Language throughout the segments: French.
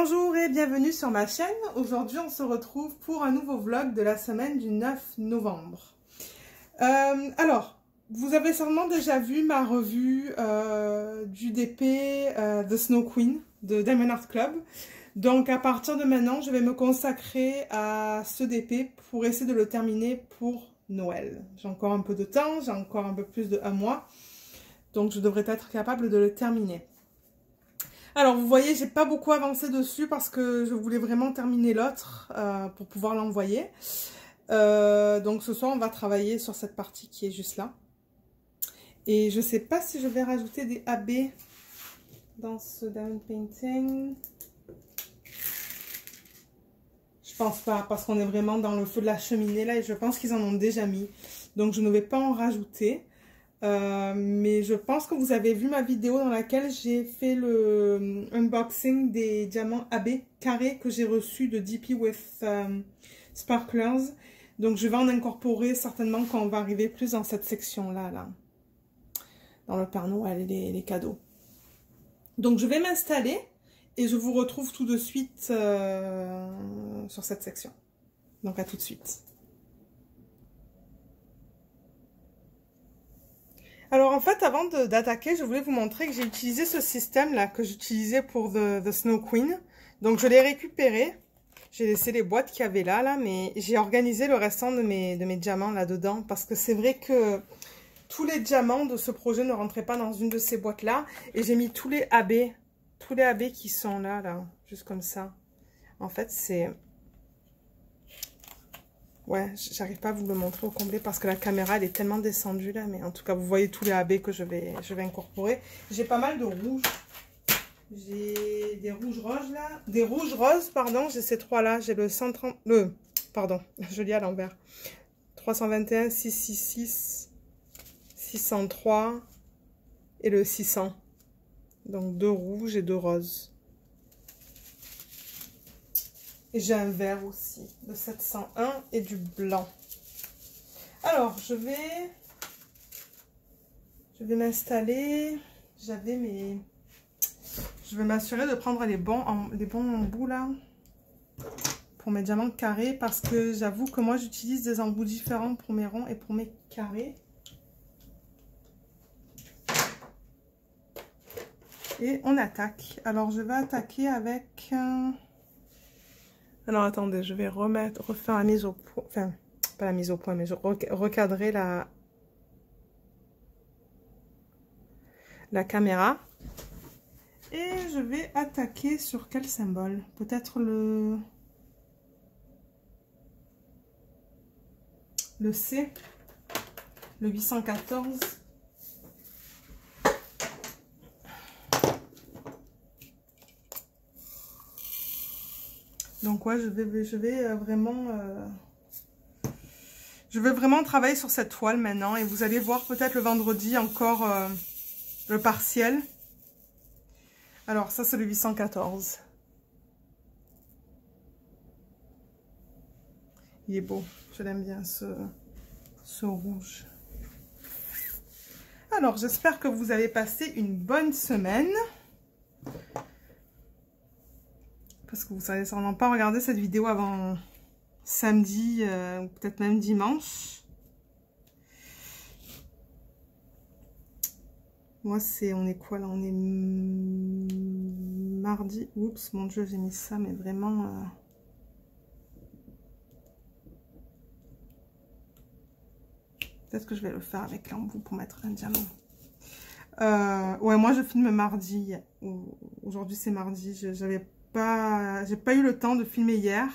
Bonjour et bienvenue sur ma chaîne. Aujourd'hui on se retrouve pour un nouveau vlog de la semaine du 9 novembre. Alors, vous avez sûrement déjà vu ma revue du DP The Snow Queen de Diamond Art Club. Donc à partir de maintenant, je vais me consacrer à ce DP pour essayer de le terminer pour Noël. J'ai encore un peu de temps, j'ai encore un peu plus de 1 mois. Donc je devrais être capable de le terminer. Alors vous voyez, j'ai pas beaucoup avancé dessus parce que je voulais vraiment terminer l'autre pour pouvoir l'envoyer. Donc ce soir on va travailler sur cette partie qui est juste là. Et je sais pas si je vais rajouter des AB dans ce diamond painting. Je pense pas parce qu'on est vraiment dans le feu de la cheminée là et je pense qu'ils en ont déjà mis. Donc je ne vais pas en rajouter. Mais je pense que vous avez vu ma vidéo dans laquelle j'ai fait le unboxing des diamants AB carrés que j'ai reçus de DP with Sparklers. Donc je vais en incorporer certainement quand on va arriver plus dans cette section là, dans le Père Noël et les cadeaux. Donc je vais m'installer et je vous retrouve tout de suite sur cette section. Donc à tout de suite. Alors en fait, avant d'attaquer, je voulais vous montrer que j'ai utilisé ce système-là que j'utilisais pour The Snow Queen. Donc je l'ai récupéré. J'ai laissé les boîtes qu'il y avait là, mais j'ai organisé le restant de mes diamants là-dedans. Parce que c'est vrai que tous les diamants de ce projet ne rentraient pas dans une de ces boîtes-là. Et j'ai mis tous les AB qui sont là, juste comme ça. En fait, c'est... Ouais, j'arrive pas à vous le montrer au complet parce que la caméra elle est tellement descendue là, mais en tout cas vous voyez tous les AB que je vais incorporer. J'ai pas mal de rouges. J'ai des rouges roses là, des rouges roses pardon, j'ai ces trois là, j'ai le 130 pardon, je lis à l'envers. 321 666 603 et le 600. Donc 2 rouges et 2 roses. Et j'ai un vert aussi, de 701 et du blanc. Alors, je vais m'installer. Je vais m'assurer de prendre les bons embouts là, pour mes diamants carrés, parce que j'avoue que moi, j'utilise des embouts différents pour mes ronds et pour mes carrés. Et on attaque. Alors, je vais attaquer avec... Alors attendez, je vais refaire la mise au point, enfin pas la mise au point, mais je recadrer la caméra. Et je vais attaquer sur quel symbole? Peut-être le C, le 814. Donc ouais, je vais vraiment travailler sur cette toile maintenant. Et vous allez voir peut-être le vendredi encore le partiel. Alors ça c'est le 814. Il est beau, je l'aime bien ce rouge. Alors j'espère que vous avez passé une bonne semaine. Parce que vous savez sûrement pas regarder cette vidéo avant samedi ou peut-être même dimanche. Moi on est quoi là? On est mardi. Oups, mon Dieu, j'ai mis ça, mais vraiment... Peut-être que je vais le faire avec l'embout pour mettre un diamant. Ouais, moi je filme mardi. Aujourd'hui c'est mardi, j'ai pas eu le temps de filmer hier,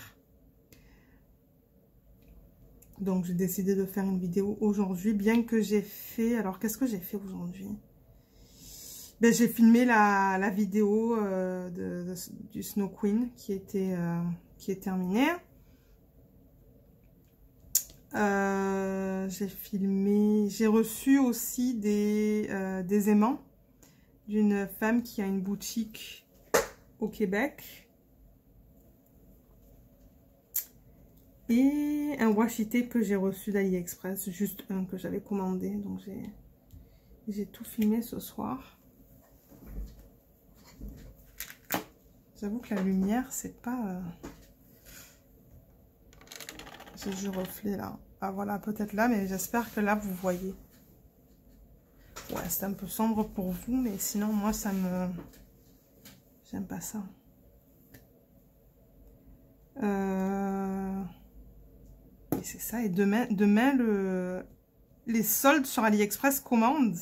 donc j'ai décidé de faire une vidéo aujourd'hui, bien que j'ai fait... Alors qu'est-ce que j'ai fait aujourd'hui? Ben, j'ai filmé la vidéo du Snow Queen qui est terminée. J'ai reçu aussi des aimants d'une femme qui a une boutique au Québec. Et un washi tape que j'ai reçu d'AliExpress, juste un que j'avais commandé. Donc j'ai tout filmé ce soir. J'avoue que la lumière, c'est pas... J'ai du reflet là. Ah voilà, peut-être là, mais j'espère que là, vous voyez. Ouais, c'est un peu sombre pour vous, mais sinon, moi, ça me... J'aime pas ça. Et c'est ça. Et demain les soldes sur AliExpress commandent.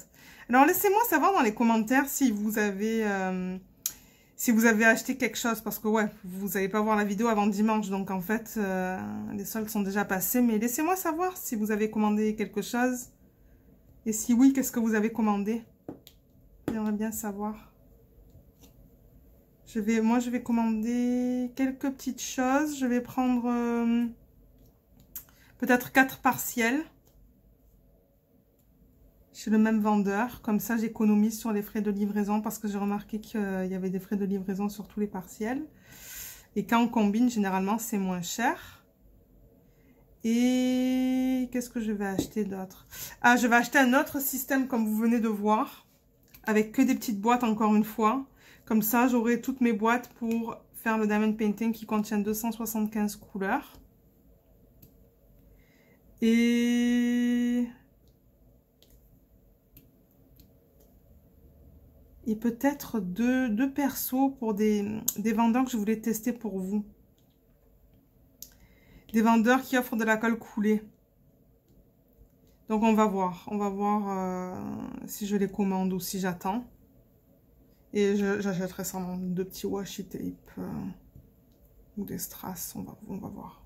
Alors, laissez-moi savoir dans les commentaires si vous avez acheté quelque chose. Parce que, ouais, vous n'allez pas voir la vidéo avant dimanche. Donc, en fait, les soldes sont déjà passés. Mais laissez-moi savoir si vous avez commandé quelque chose. Et si oui, qu'est-ce que vous avez commandé? J'aimerais bien savoir. Moi, je vais commander quelques petites choses. Je vais prendre peut-être 4 partiels chez le même vendeur. Comme ça, j'économise sur les frais de livraison parce que j'ai remarqué qu'il y avait des frais de livraison sur tous les partiels. Et quand on combine, généralement, c'est moins cher. Et qu'est-ce que je vais acheter d'autre? Ah, je vais acheter un autre système comme vous venez de voir, avec que des petites boîtes encore une fois. Comme ça, j'aurai toutes mes boîtes pour faire le diamond painting qui contient 275 couleurs. Et peut-être deux persos pour des vendeurs que je voulais tester pour vous. Des vendeurs qui offrent de la colle coulée. Donc on va voir si je les commande ou si j'attends. Et j'achèterai sûrement 2 petits washi tape ou des strass, on va voir.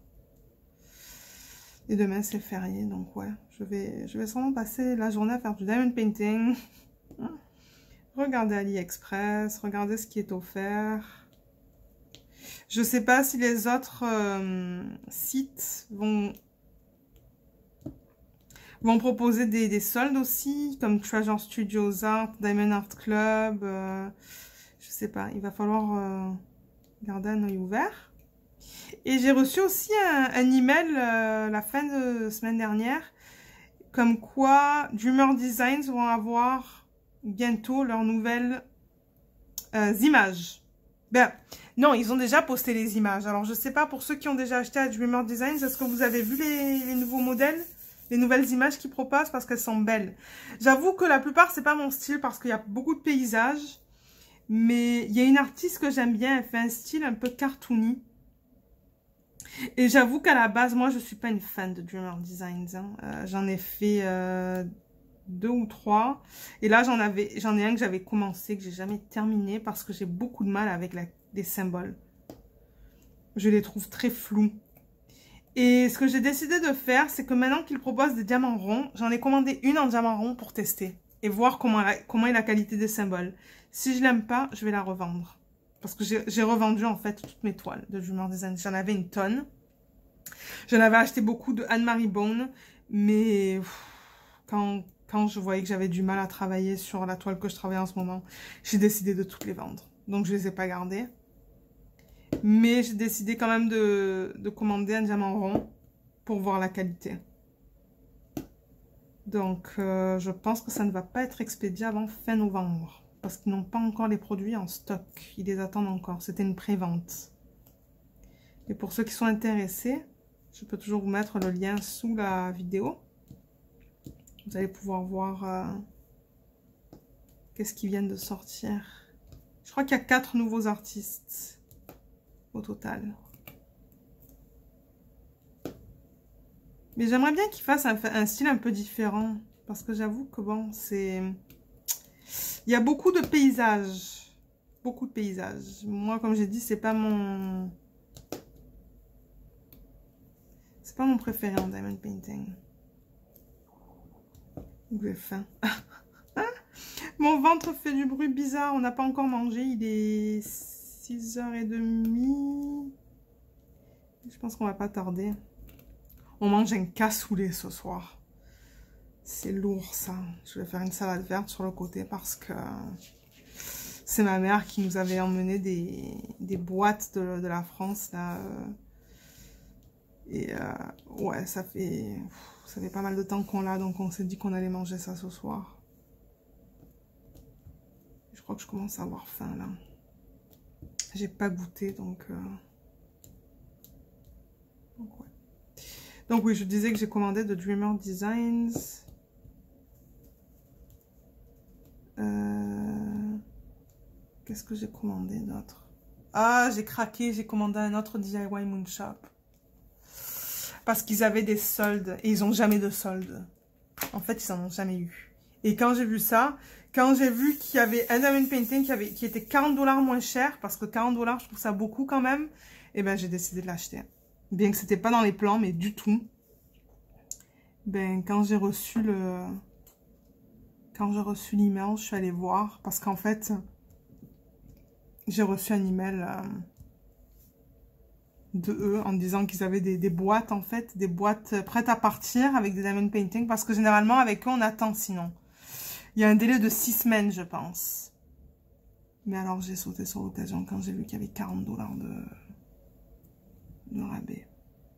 Et demain c'est férié, donc ouais, je vais sûrement passer la journée à faire du diamond painting. Regardez AliExpress, regardez ce qui est offert. Je sais pas si les autres sites vont proposer des soldes aussi, comme Treasure Studios Art, Diamond Art Club. Je sais pas, il va falloir garder un œil ouvert. Et j'ai reçu aussi un email la fin de semaine dernière, comme quoi Dreamer Designs vont avoir bientôt leurs nouvelles images. Ben, non, ils ont déjà posté les images. Alors, je sais pas, pour ceux qui ont déjà acheté à Dreamer Designs, est-ce que vous avez vu les nouveaux modèles? Les nouvelles images qu'ils proposent parce qu'elles sont belles. J'avoue que la plupart, c'est pas mon style parce qu'il y a beaucoup de paysages. Mais il y a une artiste que j'aime bien, elle fait un style un peu cartoony. Et j'avoue qu'à la base, moi, je suis pas une fan de Dreamer Designs. Hein. J'en ai fait 2 ou 3. Et là, j'en ai un que j'avais commencé, que j'ai jamais terminé parce que j'ai beaucoup de mal avec les symboles. Je les trouve très flous. Et ce que j'ai décidé de faire, c'est que maintenant qu'ils proposent des diamants ronds, j'en ai commandé une en diamant rond pour tester. Et voir comment est la qualité des symboles. Si je l'aime pas, je vais la revendre. Parce que j'ai revendu en fait toutes mes toiles de Dreamer Design. J'en avais une tonne. J'en avais acheté beaucoup de Anne-Marie Bone. Mais quand je voyais que j'avais du mal à travailler sur la toile que je travaille en ce moment, j'ai décidé de toutes les vendre. Donc je les ai pas gardées. Mais j'ai décidé quand même de commander un diamant rond pour voir la qualité. Donc, je pense que ça ne va pas être expédié avant fin novembre. Parce qu'ils n'ont pas encore les produits en stock. Ils les attendent encore. C'était une pré-vente. Et pour ceux qui sont intéressés, je peux toujours vous mettre le lien sous la vidéo. Vous allez pouvoir voir qu'est-ce qui vient de sortir. Je crois qu'il y a 4 nouveaux artistes au total. Mais j'aimerais bien qu'ils fassent un style un peu différent. Parce que j'avoue que bon, c'est... Il y a beaucoup de paysages. Beaucoup de paysages. Moi, comme j'ai dit, c'est pas mon... C'est pas mon préféré en diamond painting. J'ai faim. Mon ventre fait du bruit bizarre. On n'a pas encore mangé. Il est 6h30. Je pense qu'on va pas tarder. On mange un cassoulet ce soir. C'est lourd ça. Je vais faire une salade verte sur le côté parce que c'est ma mère qui nous avait emmené des boîtes de la France là. Et ouais, ça fait pas mal de temps qu'on l'a, donc on s'est dit qu'on allait manger ça ce soir. Je crois que je commence à avoir faim là. J'ai pas goûté, donc ouais. Donc oui, je disais que j'ai commandé de Dreamer Designs. Qu'est-ce que j'ai commandé d'autre? Ah, j'ai craqué, j'ai commandé un autre DIY Moonshop. Parce qu'ils avaient des soldes et ils n'ont jamais de soldes. En fait, ils n'en ont jamais eu. Et quand j'ai vu ça, quand j'ai vu qu'il y avait un diamond painting qui était 40 $ moins cher, parce que 40 $, je trouve ça beaucoup quand même, et ben j'ai décidé de l'acheter. Bien que c'était pas dans les plans, mais du tout. Ben, quand j'ai reçu l'email, je suis allée voir, parce qu'en fait, j'ai reçu un email de eux en disant qu'ils avaient des boîtes, en fait, des boîtes prêtes à partir avec des diamond painting, parce que généralement, avec eux, on attend sinon. Il y a un délai de 6 semaines, je pense. Mais alors, j'ai sauté sur l'occasion quand j'ai vu qu'il y avait 40 $ de rabais.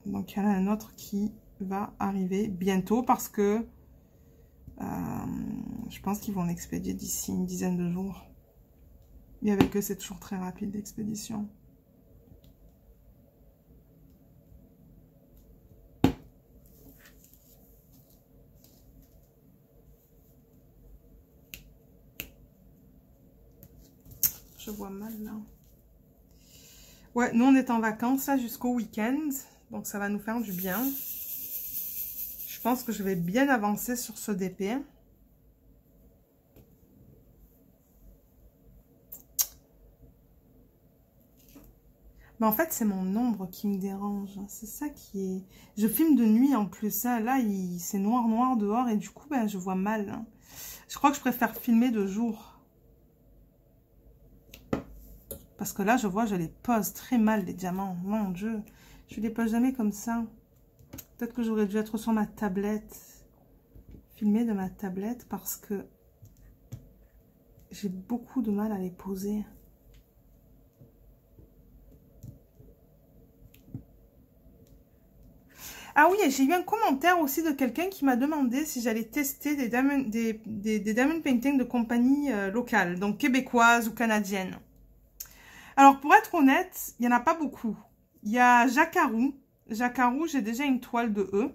Donc, il y en a un autre qui va arriver bientôt parce que je pense qu'ils vont l'expédier d'ici une dizaine de jours. Et avec eux, c'est toujours très rapide l'expédition. Je vois mal là. Ouais, nous on est en vacances là jusqu'au week-end. Donc ça va nous faire du bien. Je pense que je vais bien avancer sur ce DP. Mais en fait, c'est mon ombre qui me dérange. C'est ça qui est... Je filme de nuit en plus. Hein. Là, c'est noir noir dehors et du coup, ben, je vois mal. Hein. Je crois que je préfère filmer de jour. Parce que là, je vois, je les pose très mal, les diamants. Mon Dieu, je les pose jamais comme ça. Peut-être que j'aurais dû être sur ma tablette. Filmer de ma tablette parce que j'ai beaucoup de mal à les poser. Ah oui, j'ai eu un commentaire aussi de quelqu'un qui m'a demandé si j'allais tester des diamond painting de compagnie locale, donc québécoises ou canadiennes. Alors, pour être honnête, il n'y en a pas beaucoup. Il y a Jacarou. Jacarou, j'ai déjà une toile de eux.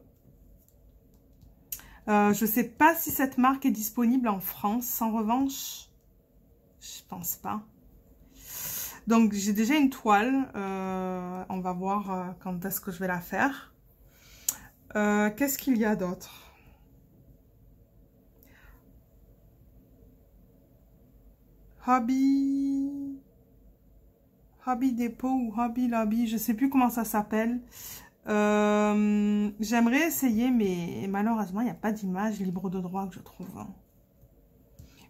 Je ne sais pas si cette marque est disponible en France. En revanche, je pense pas. Donc, j'ai déjà une toile. On va voir quand est-ce que je vais la faire. Qu'est-ce qu'il y a d'autre? Hobby Depot ou Hobby Lobby, je sais plus comment ça s'appelle. J'aimerais essayer, mais malheureusement, il n'y a pas d'image libre de droit que je trouve.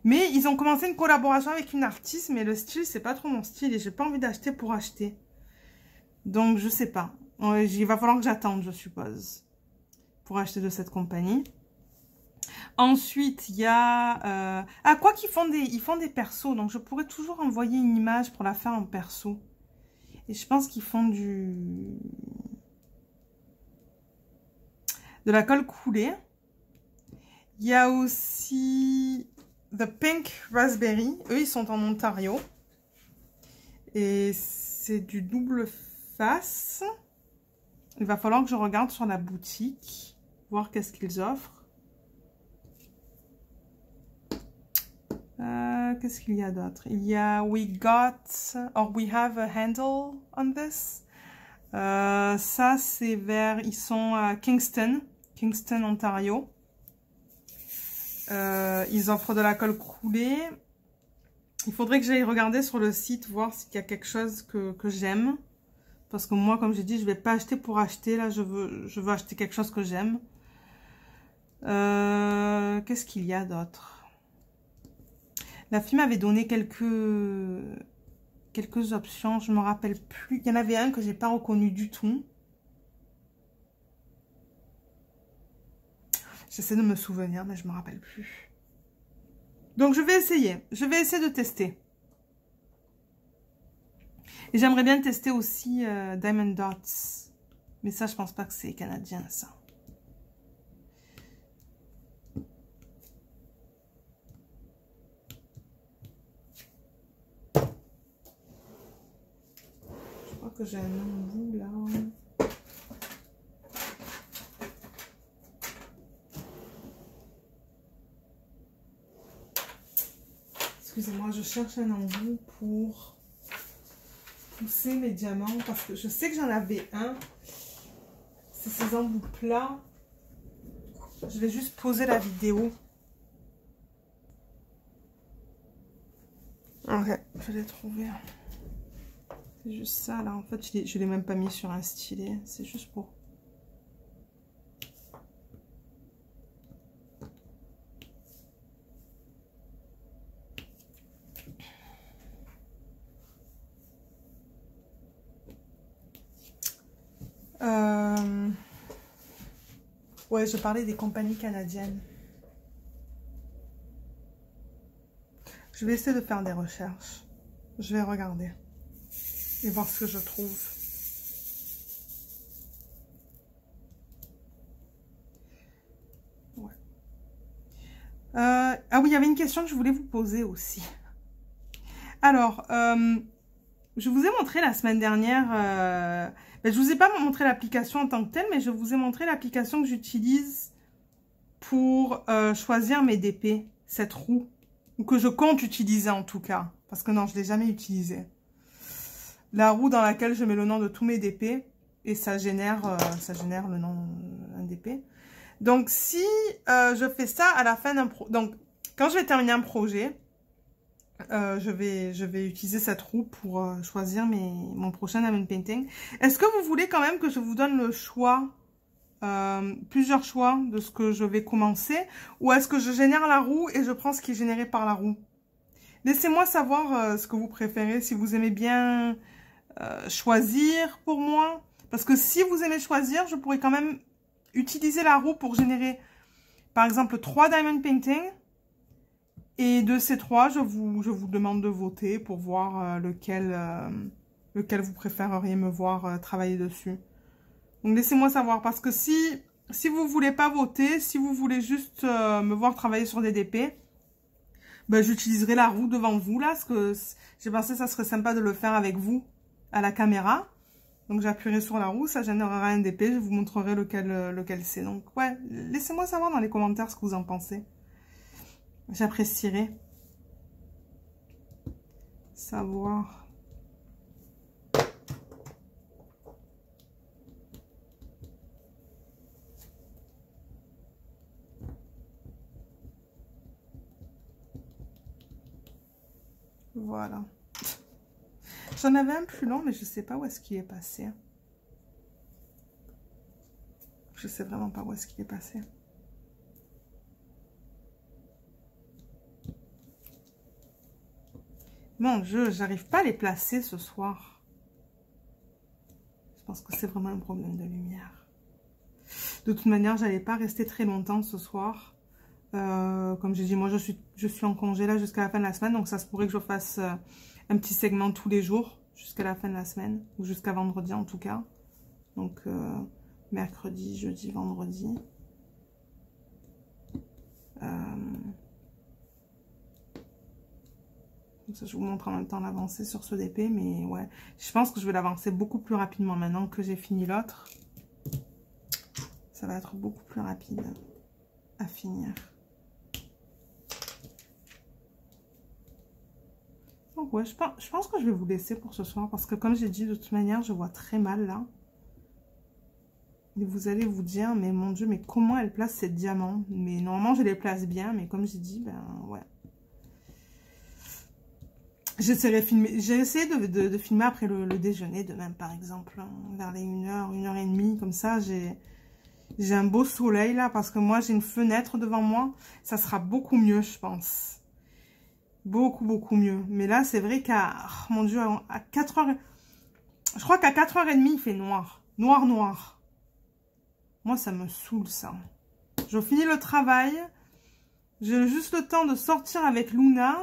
Mais ils ont commencé une collaboration avec une artiste, mais le style, c'est pas trop mon style et j'ai pas envie d'acheter pour acheter. Donc, je sais pas. Il va falloir que j'attende, je suppose, pour acheter de cette compagnie. Ensuite, il y a... Ah, quoi qu'ils font des persos, donc je pourrais toujours envoyer une image pour la faire en perso. Et je pense qu'ils font de la colle coulée. Il y a aussi The Pink Raspberry. Eux, ils sont en Ontario. Et c'est du double face. Il va falloir que je regarde sur la boutique, voir qu'est-ce qu'ils offrent. Qu'est-ce qu'il y a d'autre? Il y a We have a handle on this. Ça, c'est vers... Ils sont à Kingston, Ontario. Ils offrent de la colle coulée. Il faudrait que j'aille regarder sur le site, voir s'il y a quelque chose que j'aime. Parce que moi, comme j'ai dit, je ne vais pas acheter pour acheter. Là, je veux acheter quelque chose que j'aime. Qu'est-ce qu'il y a d'autre? La fille m'avait donné quelques options, je ne me rappelle plus. Il y en avait un que je n'ai pas reconnu du tout. J'essaie de me souvenir, mais je ne me rappelle plus. Donc, je vais essayer. Je vais essayer de tester. Et j'aimerais bien tester aussi Diamond Dots. Mais ça, je pense pas que c'est canadien, ça. crois que j'ai un embout là. Excusez-moi, je cherche un embout pour pousser mes diamants parce que je sais que j'en avais un. C'est ces embouts plats. Je vais juste poser la vidéo. Ok, je l'ai trouvé. C'est juste ça là. En fait, je l'ai même pas mis sur un stylet. C'est juste pour... Ouais, je parlais des compagnies canadiennes. Je vais essayer de faire des recherches. Je vais regarder et voir ce que je trouve. Ouais. Ah oui, il y avait une question que je voulais vous poser aussi. Alors, je vous ai montré la semaine dernière... je vous ai pas montré l'application en tant que telle, mais je vous ai montré l'application que j'utilise pour choisir mes DP, cette roue. Ou que je compte utiliser en tout cas. Parce que non, je ne l'ai jamais utilisée. La roue dans laquelle je mets le nom de tous mes DP. Et ça génère le nom d'un DP. Donc si je fais ça à la fin d'un projet. Donc quand je vais terminer un projet, je vais utiliser cette roue pour choisir mon prochain diamond painting. Est-ce que vous voulez quand même que je vous donne le choix, plusieurs choix de ce que je vais commencer, ou est-ce que je génère la roue et je prends ce qui est généré par la roue? Laissez-moi savoir ce que vous préférez, si vous aimez bien choisir pour moi, parce que si vous aimez choisir, je pourrais quand même utiliser la roue pour générer par exemple 3 diamond paintings. Et de ces 3, je vous demande de voter pour voir lequel vous préféreriez me voir travailler dessus. Donc laissez-moi savoir, parce que si vous ne voulez pas voter, si vous voulez juste me voir travailler sur des DP, ben, j'utiliserai la roue devant vous là, parce que j'ai pensé que ça serait sympa de le faire avec vous à la caméra. Donc j'appuierai sur la roue, ça générera un DP, je vous montrerai lequel c'est. Donc ouais, laissez-moi savoir dans les commentaires ce que vous en pensez. J'apprécierais savoir. Voilà. J'en avais un plus long, mais je sais pas où est-ce qu'il est passé. Je sais vraiment pas où est-ce qu'il est passé. Mon Dieu, j'arrive pas à les placer ce soir. Je pense que c'est vraiment un problème de lumière. De toute manière, j'allais pas rester très longtemps ce soir. Comme j'ai dit, moi je suis en congé là jusqu'à la fin de la semaine. Donc ça se pourrait que je fasse un petit segment tous les jours jusqu'à la fin de la semaine. Ou jusqu'à vendredi en tout cas. Donc mercredi, jeudi, vendredi. Comme ça, je vous montre en même temps l'avancée sur ce DP, mais ouais, je pense que je vais l'avancer beaucoup plus rapidement maintenant que j'ai fini l'autre. Ça va être beaucoup plus rapide à finir. Donc ouais, je pense que je vais vous laisser pour ce soir, parce que comme j'ai dit, de toute manière, je vois très mal là. Et vous allez vous dire, mais mon Dieu, mais comment elle place ces diamants? Mais normalement, je les place bien, mais comme j'ai dit, ben ouais. J'essaierai de filmer après le déjeuner demain, par exemple, hein, vers les 1h, 1h30, comme ça, j'ai un beau soleil là, parce que moi, j'ai une fenêtre devant moi, ça sera beaucoup mieux, je pense. Beaucoup, beaucoup mieux. Mais là, c'est vrai qu'à, oh, mon Dieu, à 4h, je crois qu'à 4h30, il fait noir. Noir, noir. Moi, ça me saoule, ça. Je finis le travail, j'ai juste le temps de sortir avec Luna,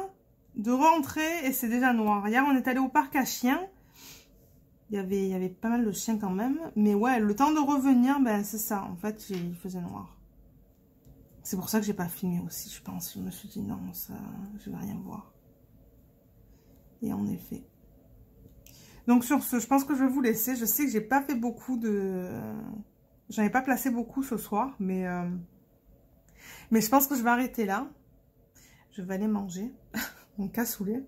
de rentrer et c'est déjà noir. Hier, on est allé au parc à chiens. Il y avait pas mal de chiens quand même. Mais ouais, le temps de revenir, ben c'est ça. En fait, il faisait noir. C'est pour ça que j'ai pas filmé aussi, je pense. Je me suis dit non, ça, je vais rien voir. Et en effet. Donc sur ce, je pense que je vais vous laisser. Je sais que j'ai pas fait beaucoup de... J'en ai pas placé beaucoup ce soir, mais je pense que je vais arrêter là. Je vais aller manger mon cassoulet.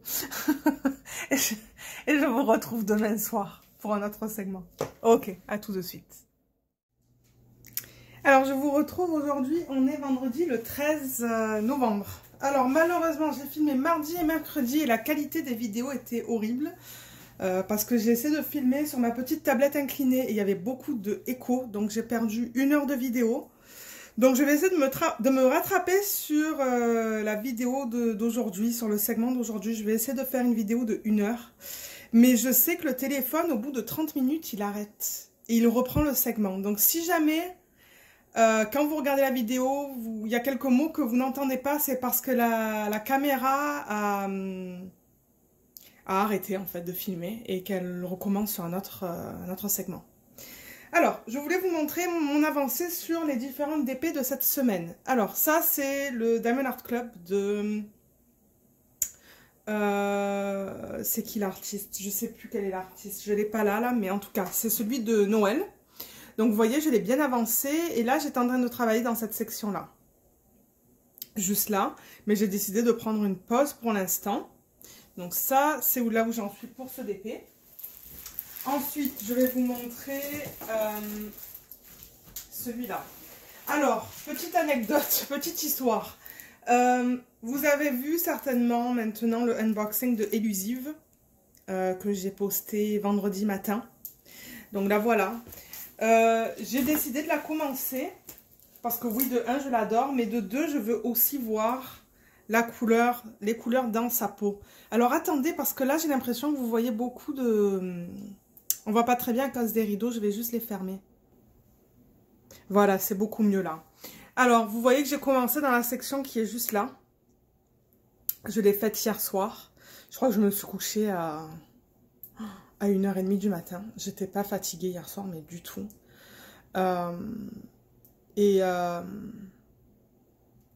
et je vous retrouve demain soir pour un autre segment. Ok, à tout de suite. Alors, je vous retrouve aujourd'hui. On est vendredi le 13 novembre. Alors, malheureusement, j'ai filmé mardi et mercredi et la qualité des vidéos était horrible. Parce que j'ai essayé de filmer sur ma petite tablette inclinée et il y avait beaucoup d'écho. Donc, j'ai perdu 1 heure de vidéo. Donc, je vais essayer de me rattraper sur la vidéo d'aujourd'hui, sur le segment d'aujourd'hui. Je vais essayer de faire une vidéo de 1 heure. Mais je sais que le téléphone, au bout de 30 minutes, il arrête. Et il reprend le segment. Donc, si jamais, quand vous regardez la vidéo, il y a quelques mots que vous n'entendez pas, c'est parce que la caméra a arrêté, en fait, de filmer et qu'elle recommence sur un autre segment. Alors, je voulais vous montrer mon avancée sur les différentes DP de cette semaine. Alors, ça, c'est le Diamond Art Club de... c'est qui l'artiste? Je sais plus quel est l'artiste. Je ne l'ai pas là, mais en tout cas, c'est celui de Noël. Donc, vous voyez, je l'ai bien avancé. Et là, j'étais en train de travailler dans cette section-là. Juste là. Mais j'ai décidé de prendre une pause pour l'instant. Donc, ça, c'est là où j'en suis pour ce DP. Ensuite, je vais vous montrer celui-là. Alors, petite anecdote, petite histoire. Vous avez vu certainement maintenant le unboxing de Elusive que j'ai posté vendredi matin. Donc la voilà. J'ai décidé de la commencer parce que oui, de 1, je l'adore, mais de 2, je veux aussi voir la couleur, les couleurs dans sa peau. Alors attendez, parce que là, j'ai l'impression que vous voyez beaucoup de... On voit pas très bien à cause des rideaux, je vais juste les fermer. Voilà, c'est beaucoup mieux là. Alors, vous voyez que j'ai commencé dans la section qui est juste là. Je l'ai faite hier soir. Je crois que je me suis couchée à 1h30 du matin. J'étais pas fatiguée hier soir, mais du tout.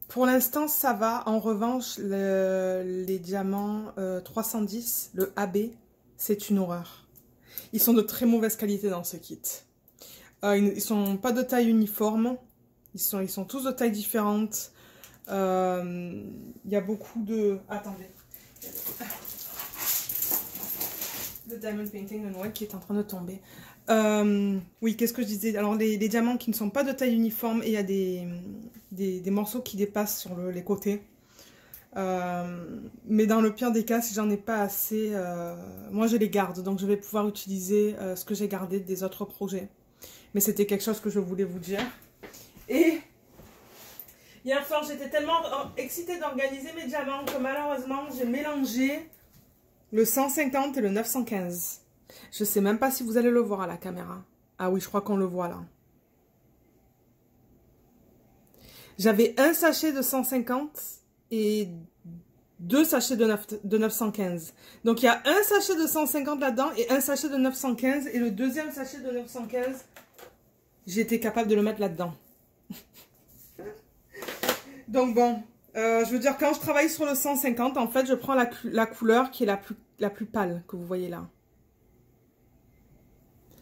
Pour l'instant, ça va. En revanche, les diamants 310, le AB, c'est une horreur. Ils sont de très mauvaise qualité dans ce kit. Ils sont pas de taille uniforme. Ils sont tous de tailles différentes. Il y a beaucoup de... Attendez. Le Diamond Painting de Noël qui est en train de tomber. Oui, qu'est-ce que je disais? Alors, les diamants qui ne sont pas de taille uniforme et il y a des morceaux qui dépassent sur les côtés. Mais dans le pire des cas, si j'en ai pas assez, moi je les garde. Donc, je vais pouvoir utiliser ce que j'ai gardé des autres projets. Mais c'était quelque chose que je voulais vous dire. Et hier soir, j'étais tellement excitée d'organiser mes diamants que malheureusement, j'ai mélangé le 150 et le 915. Je sais même pas si vous allez le voir à la caméra. Ah oui, je crois qu'on le voit là. J'avais un sachet de 150 et 2 sachets de 915. Donc, il y a un sachet de 150 là-dedans et un sachet de 915. Et le deuxième sachet de 915, j'ai été capable de le mettre là-dedans. Donc, bon, je veux dire, quand je travaille sur le 150, en fait, je prends la couleur qui est la plus pâle que vous voyez là.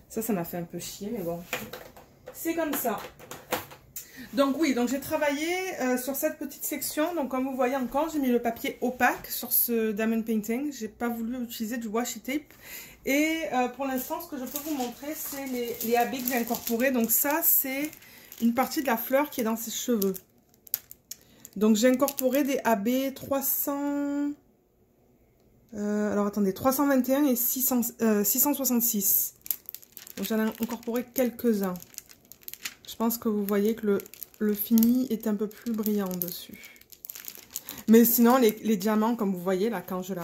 Ça m'a fait un peu chier, mais bon, c'est comme ça. Donc oui, donc j'ai travaillé sur cette petite section. Donc comme vous voyez encore, j'ai mis le papier opaque sur ce Diamond Painting. J'ai pas voulu utiliser du washi tape. Et pour l'instant, ce que je peux vous montrer, c'est les AB que j'ai incorporés. Donc ça, c'est une partie de la fleur qui est dans ses cheveux. Donc j'ai incorporé des AB 300... alors attendez, 321 et 666. Donc j'en ai incorporé quelques-uns. Je pense que vous voyez que le fini est un peu plus brillant dessus. Mais sinon, les diamants, comme vous voyez, là, quand je vais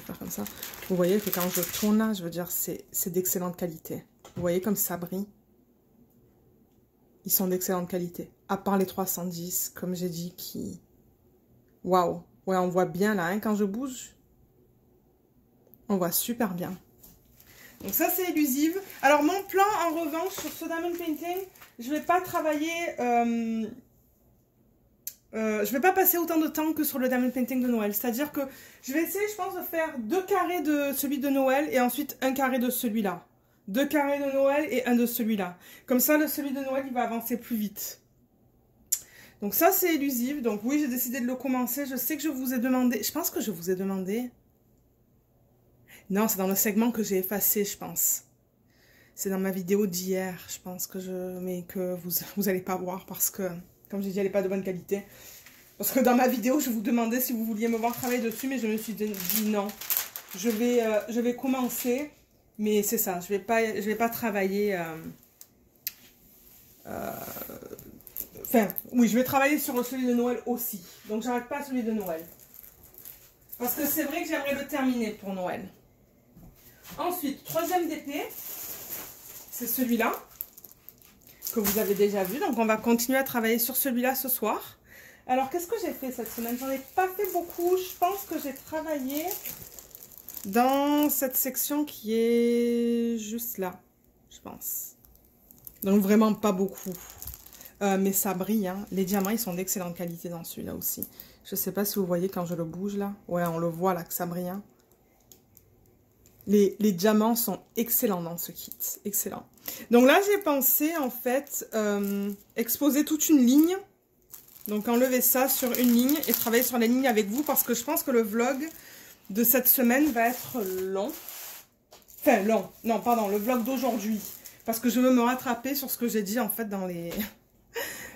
faire comme ça. Vous voyez que quand je tourne là, je veux dire, c'est d'excellente qualité. Vous voyez comme ça brille. Ils sont d'excellente qualité. À part les 310, comme j'ai dit, qui... Waouh! Ouais, on voit bien là, hein, quand je bouge. On voit super bien. Donc ça, c'est Elusive. Alors, mon plan, en revanche, sur ce Diamond Painting, je ne vais pas travailler Je vais pas passer autant de temps que sur le diamond painting de Noël. C'est-à-dire que je vais essayer, je pense, de faire 2 carrés de celui de Noël et ensuite 1 carré de celui-là. 2 carrés de Noël et 1 de celui-là. Comme ça, celui de Noël, il va avancer plus vite. Donc ça, c'est élusif. Donc oui, j'ai décidé de le commencer. Je sais que je vous ai demandé... Je pense que je vous ai demandé... Non, c'est dans le segment que j'ai effacé, je pense. C'est dans ma vidéo d'hier, je pense que mais que vous allez pas voir parce que... Comme j'ai dit, elle n'est pas de bonne qualité. Parce que dans ma vidéo, je vous demandais si vous vouliez me voir travailler dessus, mais je me suis dit non. Je vais commencer, mais c'est ça, je vais pas travailler... Enfin, oui, je vais travailler sur celui de Noël aussi. Donc, j'arrête pas celui de Noël. Parce que c'est vrai que j'aimerais le terminer pour Noël. Ensuite, troisième DP, c'est celui-là. Que vous avez déjà vu. Donc, on va continuer à travailler sur celui-là ce soir. Alors, qu'est-ce que j'ai fait cette semaine? J'en ai pas fait beaucoup. Je pense que j'ai travaillé dans cette section qui est juste là, je pense. Donc, vraiment pas beaucoup. Mais ça brille, hein. Les diamants, ils sont d'excellente qualité dans celui-là aussi. Je sais pas si vous voyez quand je le bouge, là. Ouais, on le voit, là, que ça brille, hein. Les diamants sont excellents dans ce kit. Excellent. Donc là, j'ai pensé, en fait, exposer toute une ligne. Donc, enlever ça sur une ligne et travailler sur la ligne avec vous. Parce que je pense que le vlog de cette semaine va être long. Enfin, long. Non, pardon, le vlog d'aujourd'hui. Parce que je veux me rattraper sur ce que j'ai dit, en fait, dans les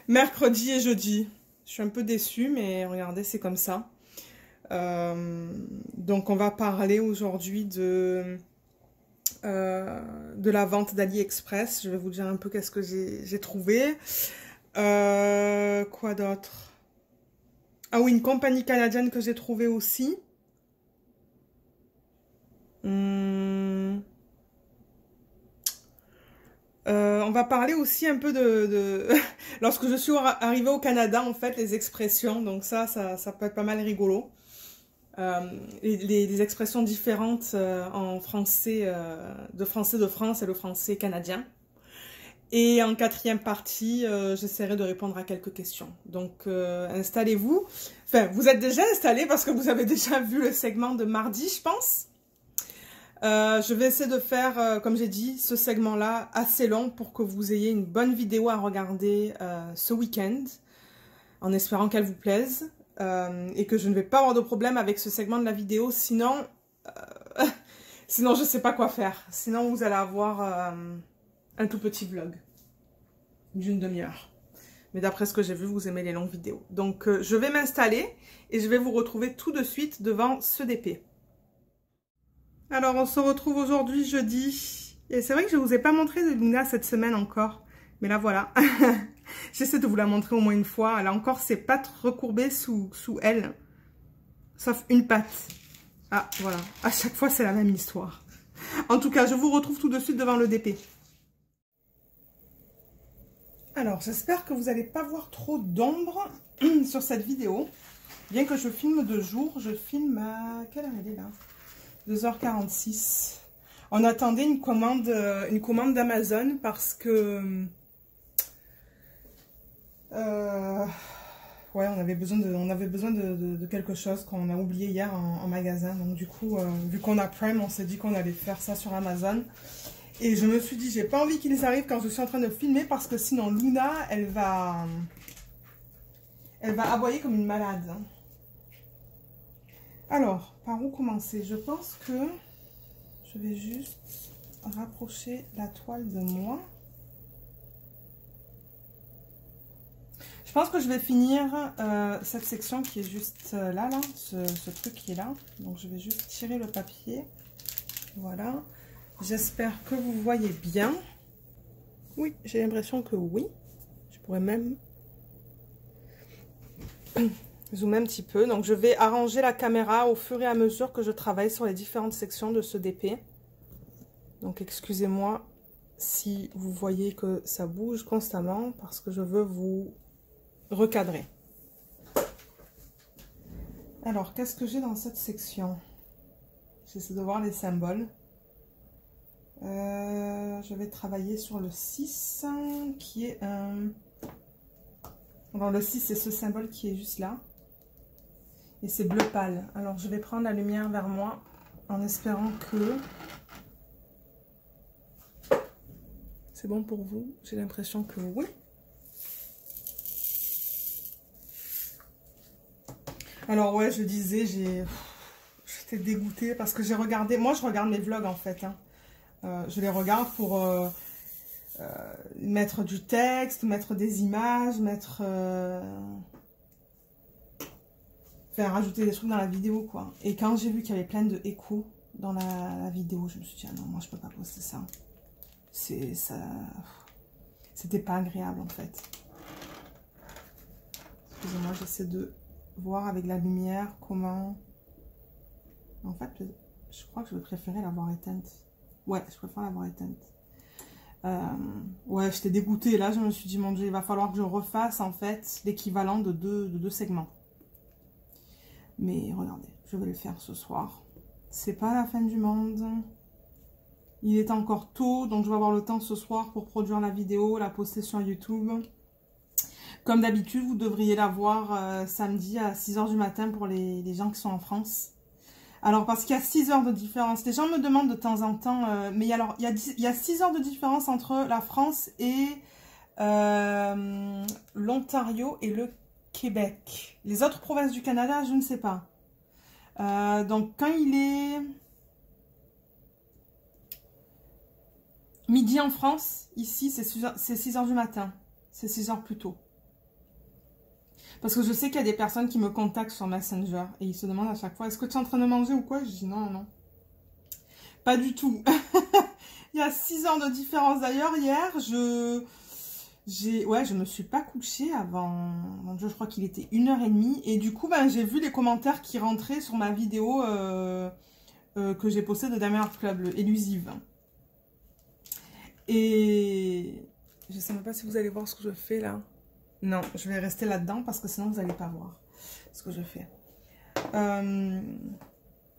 mercredi et jeudi. Je suis un peu déçue, mais regardez, c'est comme ça. Donc on va parler aujourd'hui de la vente d'AliExpress. Je vais vous dire un peu qu'est-ce que j'ai trouvé. Quoi d'autre? Ah oui, une compagnie canadienne que j'ai trouvée aussi. On va parler aussi un peu de... Lorsque je suis arrivée au Canada, en fait, les expressions. Donc ça peut être pas mal rigolo. Les expressions différentes en français, de français de France et le français canadien. Et en quatrième partie, j'essaierai de répondre à quelques questions. Donc, installez-vous. Enfin, vous êtes déjà installés parce que vous avez déjà vu le segment de mardi, je pense. Je vais essayer de faire, comme j'ai dit, ce segment-là assez long pour que vous ayez une bonne vidéo à regarder ce week-end, en espérant qu'elle vous plaise. Et que je ne vais pas avoir de problème avec ce segment de la vidéo, sinon sinon je sais pas quoi faire. Sinon vous allez avoir un tout petit vlog d'une demi-heure. Mais d'après ce que j'ai vu, vous aimez les longues vidéos. Donc je vais m'installer et je vais vous retrouver tout de suite devant ce DP. Alors on se retrouve aujourd'hui jeudi. Et c'est vrai que je ne vous ai pas montré de Luna cette semaine encore. Mais là voilà. J'essaie de vous la montrer au moins une fois. Elle a encore ses pattes recourbées sous elle. Sauf une patte. Ah, voilà. À chaque fois, c'est la même histoire. En tout cas, je vous retrouve tout de suite devant le DP. Alors, j'espère que vous n'allez pas voir trop d'ombre sur cette vidéo. Bien que je filme de jour, je filme à... Quelle heure elle est là? 2h46. On attendait une commande d'Amazon parce que... ouais, on avait besoin de quelque chose qu'on a oublié hier en magasin. Donc du coup, vu qu'on a Prime, on s'est dit qu'on allait faire ça sur Amazon. Et je me suis dit, j'ai pas envie qu'ils arrivent quand je suis en train de filmer parce que sinon Luna, elle va aboyer comme une malade. Alors, par où commencer? Je pense que je vais juste rapprocher la toile de moi. Je pense que je vais finir cette section qui est juste là, ce truc qui est là. Donc, je vais juste tirer le papier. Voilà. J'espère que vous voyez bien. Oui, j'ai l'impression que oui. Je pourrais même zoomer un petit peu. Donc, je vais arranger la caméra au fur et à mesure que je travaille sur les différentes sections de ce DP. Donc, excusez-moi si vous voyez que ça bouge constamment parce que je veux vous recadrer. Alors, qu'est-ce que j'ai dans cette section? J'essaie de voir les symboles. Je vais travailler sur le 6 qui est un... Alors le 6, c'est ce symbole qui est juste là. Et c'est bleu pâle. Alors je vais prendre la lumière vers moi en espérant que... C'est bon pour vous? J'ai l'impression que oui. Alors ouais, je disais, j'étais dégoûtée parce que j'ai regardé... Moi, je regarde mes vlogs en fait. Hein. Je les regarde pour mettre du texte, mettre des images, mettre... Faire rajouter des trucs dans la vidéo, quoi. Et quand j'ai vu qu'il y avait plein de échos dans la vidéo, je me suis dit, ah non, moi, je peux pas poster ça. C'était pas agréable, en fait. Excusez-moi, j'essaie de voir avec la lumière comment... En fait, je crois que je vais préférer l'avoir éteinte. Ouais, je préfère l'avoir éteinte. Ouais, j'étais dégoûtée. Là, je me suis dit, mon Dieu, il va falloir que je refasse, en fait, l'équivalent de deux segments. Mais regardez, je vais le faire ce soir. C'est pas la fin du monde. Il est encore tôt, donc je vais avoir le temps ce soir pour produire la vidéo, la poster sur YouTube. Comme d'habitude, vous devriez la voir samedi à 6 h du matin pour les gens qui sont en France. Alors, parce qu'il y a 6 heures de différence. Les gens me demandent de temps en temps, mais alors, il y a 6 heures de différence entre la France et l'Ontario et le Québec. Les autres provinces du Canada, je ne sais pas. Donc, quand il est midi en France, ici, c'est 6 h du matin. C'est 6 heures plus tôt. Parce que je sais qu'il y a des personnes qui me contactent sur Messenger et ils se demandent à chaque fois, est-ce que tu es en train de manger ou quoi? Je dis non, non. Pas du tout. Il y a 6 heures de différence. D'ailleurs, hier, je me suis pas couchée avant, mon Dieu, je crois qu'il était 1h30. Et du coup, ben, j'ai vu les commentaires qui rentraient sur ma vidéo que j'ai postée de Diamond Art Club, élusive. Et je sais même pas si vous allez voir ce que je fais là. Non, je vais rester là-dedans parce que sinon vous n'allez pas voir ce que je fais.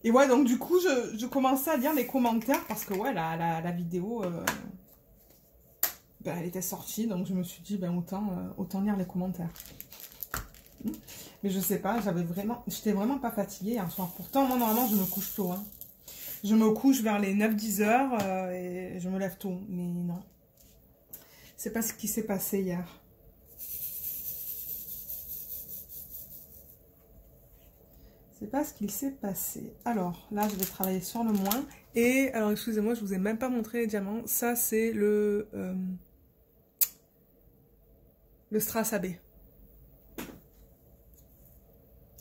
Et ouais, donc du coup, je commençais à lire les commentaires parce que ouais, la vidéo... Ben, elle était sortie, donc je me suis dit, ben, autant lire les commentaires. Mais je sais pas, j'étais vraiment pas fatiguée hier soir. Pourtant, moi, normalement, je me couche tôt. Hein. Je me couche vers les 9-10 heures et je me lève tôt. Mais non. C'est pas ce qui s'est passé hier. C'est pas ce qu'il s'est passé. Alors, là, je vais travailler sur le moins. Et, alors, excusez-moi, je vous ai même pas montré les diamants. Ça, c'est le strass AB. Et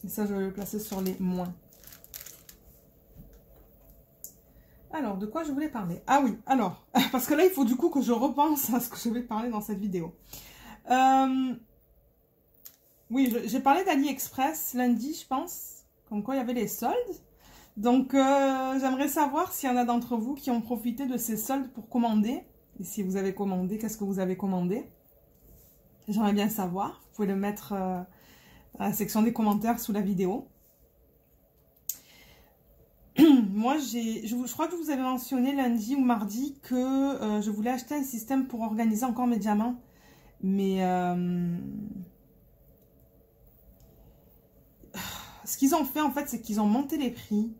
ça, je vais le placer sur les moins. Alors, de quoi je voulais parler? Ah oui, alors, parce que là, il faut du coup que je repense à ce que je vais parler dans cette vidéo. Oui, j'ai parlé d'AliExpress lundi, je pense, comme quoi il y avait les soldes. Donc, j'aimerais savoir s'il y en a d'entre vous qui ont profité de ces soldes pour commander. Et si vous avez commandé, qu'est-ce que vous avez commandé? J'aimerais bien savoir. Vous pouvez le mettre dans la section des commentaires sous la vidéo. Moi, je crois que je vous avais mentionné lundi ou mardi que je voulais acheter un système pour organiser encore mes diamants. Mais ce qu'ils ont fait, en fait, c'est qu'ils ont monté les prix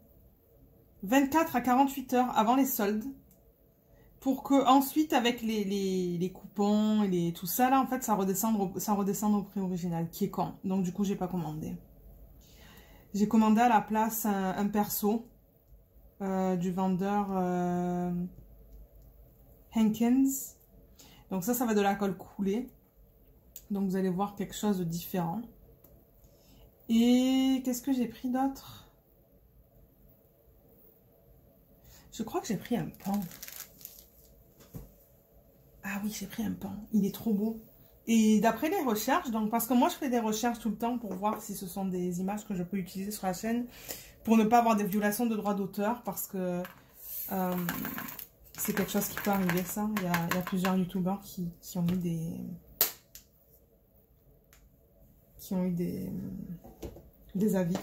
24 à 48 heures avant les soldes. Pour que ensuite, avec les coupons et tout ça, là, en fait, ça redescende au prix original, qui est con. Donc, du coup, j'ai pas commandé. J'ai commandé à la place un perso du vendeur Hankins. Donc, ça va de la colle coulée. Donc, vous allez voir quelque chose de différent. Et qu'est-ce que j'ai pris d'autre? Je crois que j'ai pris un pan. Ah oui, j'ai pris un pan. Il est trop beau. Et d'après les recherches, donc parce que moi je fais des recherches tout le temps pour voir si ce sont des images que je peux utiliser sur la chaîne pour ne pas avoir des violations de droits d'auteur, parce que c'est quelque chose qui peut arriver, ça. Il y a plusieurs youtubeurs qui ont eu des avis.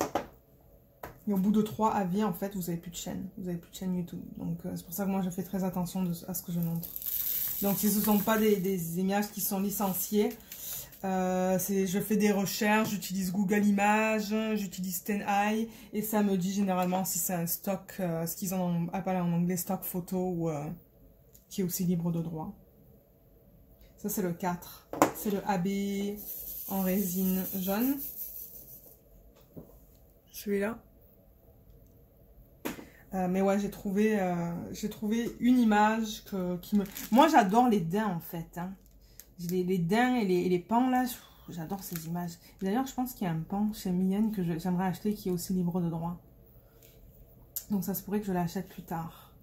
Et au bout de 3 avis, en fait, vous n'avez plus de chaîne. Vous n'avez plus de chaîne YouTube. Donc, c'est pour ça que moi, je fais très attention à ce que je montre. Donc, si ce ne sont pas des images qui sont licenciées, Je fais des recherches, j'utilise Google Images, j'utilise TinEye et ça me dit généralement si c'est un stock, ce qu'ils appellent en anglais stock photo ou qui est aussi libre de droit. Ça c'est le 4, c'est le AB en résine jaune. Celui-là. Mais ouais, j'ai trouvé une image qui me... Moi j'adore les daims en fait, hein. Les daims et les pans là, j'adore ces images. D'ailleurs, je pense qu'il y a un pan chez Mien que j'aimerais acheter qui est aussi libre de droit. Donc ça se pourrait que je l'achète plus tard.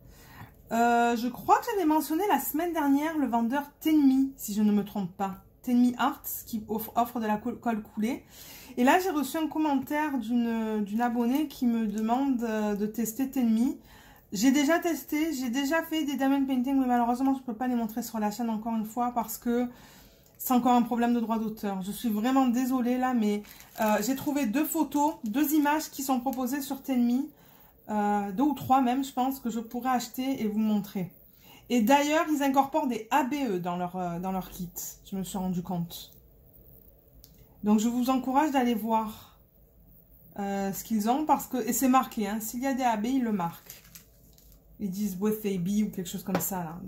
Je crois que j'avais mentionné la semaine dernière le vendeur Tenmi, si je ne me trompe pas. Tenmi Arts qui offre de la colle coulée. Et là, j'ai reçu un commentaire d'une abonnée qui me demande de tester Tenmi. J'ai déjà testé, j'ai déjà fait des diamond painting, mais malheureusement, je ne peux pas les montrer sur la chaîne encore une fois parce que c'est encore un problème de droit d'auteur. Je suis vraiment désolée là, mais j'ai trouvé 2 photos, 2 images qui sont proposées sur Tenmi, 2 ou 3 même, je pense, que je pourrais acheter et vous montrer. Et d'ailleurs, ils incorporent des ABE dans leur kit, je me suis rendu compte. Donc, je vous encourage d'aller voir ce qu'ils ont parce que, et c'est marqué, hein, s'il y a des AB, ils le marquent. Ils disent with AB ou quelque chose comme ça là.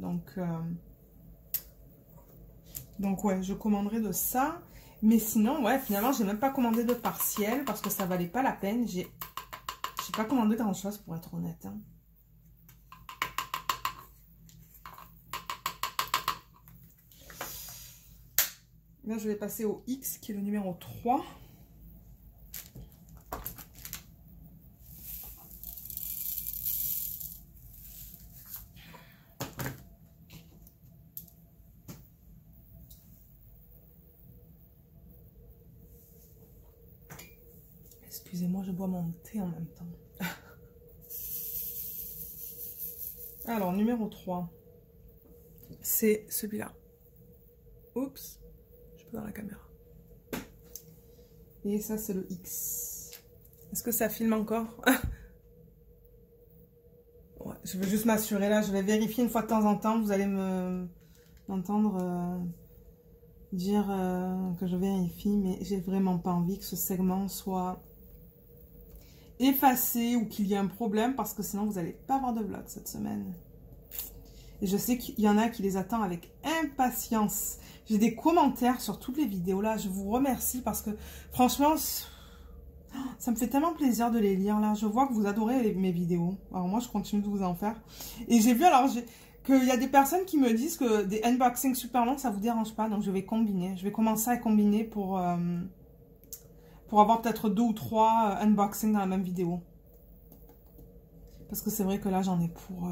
Donc ouais, je commanderai de ça. Mais sinon, ouais, finalement, j'ai même pas commandé de partiel parce que ça valait pas la peine. J'ai pas commandé grand chose pour être honnête, hein. Là, je vais passer au X qui est le numéro 3. Excusez-moi, je bois mon thé en même temps. Alors, numéro 3, c'est celui-là. Oups, je peux dans la caméra. Et ça, c'est le X. Est-ce que ça filme encore? Ouais, je veux juste m'assurer là, je vais vérifier une fois de temps en temps. Vous allez m'entendre dire que je vérifie, mais j'ai vraiment pas envie que ce segment soit effacé ou qu'il y ait un problème parce que sinon vous n'allez pas avoir de vlog cette semaine. Et je sais qu'il y en a qui les attendent avec impatience. J'ai des commentaires sur toutes les vidéos là, je vous remercie parce que franchement, ça me fait tellement plaisir de les lire là. Je vois que vous adorez mes vidéos. Alors moi je continue de vous en faire. Et j'ai vu alors qu'il y a des personnes qui me disent que des unboxings super longs ça vous dérange pas. Donc je vais combiner. Je vais commencer à combiner pour avoir peut-être 2 ou 3 unboxings dans la même vidéo. Parce que c'est vrai que là j'en ai pour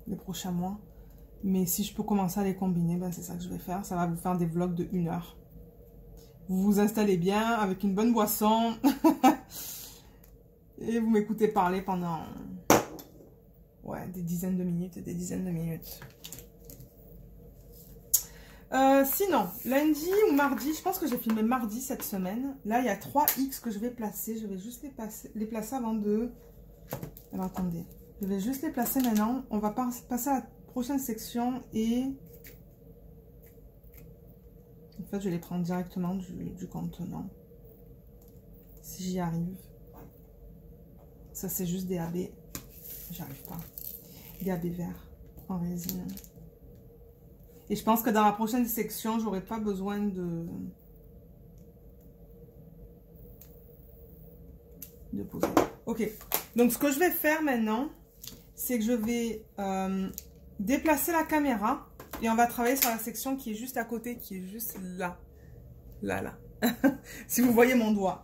les prochains mois. Mais si je peux commencer à les combiner, ben c'est ça que je vais faire. Ça va vous faire des vlogs de 1 heure. Vous vous installez bien avec une bonne boisson. Et vous m'écoutez parler pendant ouais, des dizaines de minutes et des dizaines de minutes. Sinon, lundi ou mardi, je pense que j'ai filmé mardi cette semaine. Là, il y a 3 X que je vais placer. Je vais juste les placer avant de... Alors, attendez. Je vais juste les placer maintenant. On va passer à la prochaine section et... En fait, je vais les prendre directement du contenant. Si j'y arrive. Ça, c'est juste des AB. J'arrive pas. Des AB verts en résine. Et je pense que dans la prochaine section, j'aurai pas besoin de poser. Ok. Donc, ce que je vais faire maintenant, c'est que je vais déplacer la caméra et on va travailler sur la section qui est juste à côté, qui est juste là. Là. Si vous voyez mon doigt.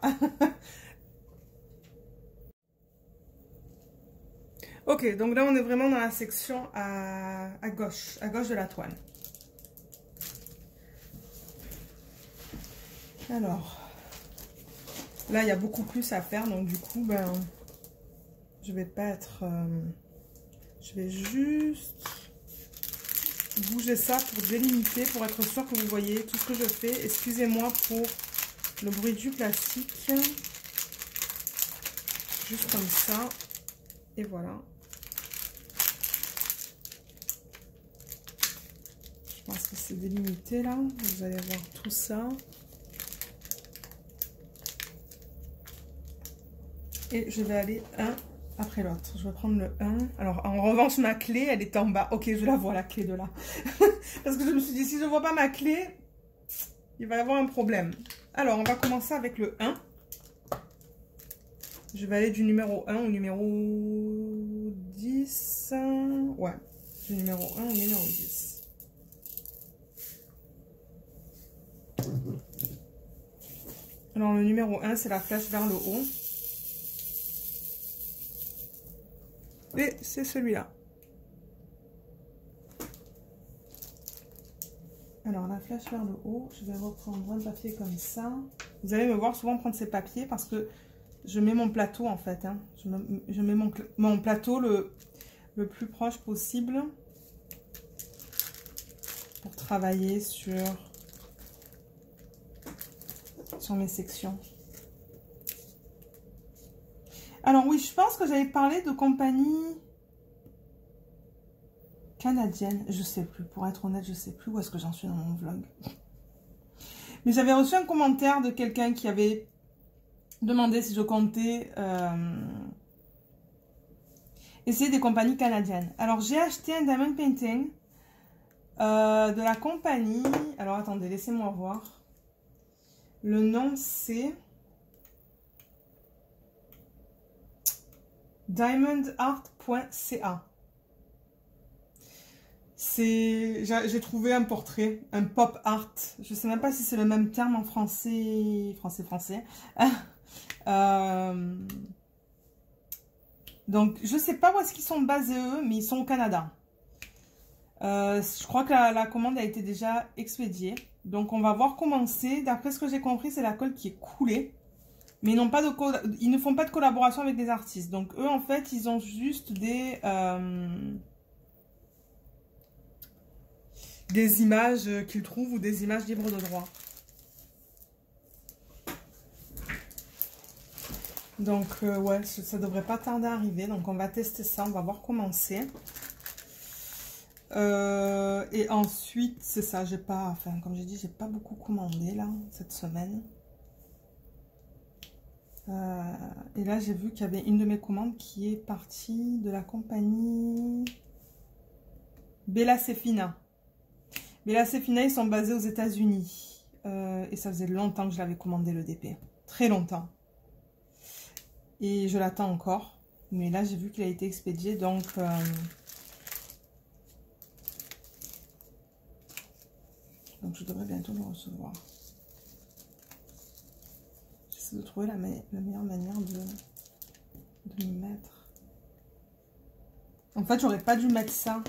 Ok, donc là, on est vraiment dans la section à gauche de la toile. Alors, là, il y a beaucoup plus à faire, donc du coup, ben, je vais pas être... je vais juste bouger ça pour délimiter, pour être sûr que vous voyez tout ce que je fais. Excusez-moi pour le bruit du plastique. Juste comme ça. Et voilà. Je pense que c'est délimité là. Vous allez voir tout ça. Et je vais aller un après l'autre. Je vais prendre le 1. Alors, en revanche, ma clé, elle est en bas. Ok, je la vois, la clé de là. Parce que je me suis dit, si je ne vois pas ma clé, il va y avoir un problème. Alors, on va commencer avec le 1. Je vais aller du numéro 1 au numéro 10. Ouais, du numéro 1 au numéro 10. Alors, le numéro 1, c'est la flèche vers le haut. Et c'est celui-là. Alors, la flèche vers le haut, je vais reprendre un papier comme ça. Vous allez me voir souvent prendre ces papiers parce que je mets mon plateau en fait. Hein. Je mets mon plateau le plus proche possible pour travailler sur mes sections. Alors oui, je pense que j'avais parlé de compagnie canadienne. Je sais plus, pour être honnête, je sais plus où est-ce que j'en suis dans mon vlog. Mais j'avais reçu un commentaire de quelqu'un qui avait demandé si je comptais essayer des compagnies canadiennes. Alors j'ai acheté un diamond painting de la compagnie. Alors attendez, laissez-moi voir. Le nom c'est diamondart.ca. J'ai trouvé un portrait, un pop art. Je sais même pas si c'est le même terme en français. Donc, je sais pas où est-ce qu'ils sont basés eux, mais ils sont au Canada. Je crois que la commande a été déjà expédiée. Donc, on va voir comment c'est. D'après ce que j'ai compris, c'est la colle qui est coulée. Mais ils ne font pas de collaboration avec des artistes. Donc, eux, en fait, ils ont juste des images qu'ils trouvent ou des images libres de droit. Donc, ouais, ça devrait pas tarder à arriver. Donc, on va tester ça. On va voir comment c'est. Et ensuite, c'est ça. J'ai pas, enfin, comme j'ai dit, j'ai pas beaucoup commandé, là, cette semaine. Et là, j'ai vu qu'il y avait une de mes commandes qui est partie de la compagnie Bella Sefina. Bella Sefina, ils sont basés aux États-Unis. Et ça faisait longtemps que je l'avais commandé le DP. Très longtemps. Et je l'attends encore. Mais là, j'ai vu qu'il a été expédié. Donc, je devrais bientôt le recevoir. J'essaie de trouver la meilleure manière de me mettre. En fait, j'aurais pas dû mettre ça.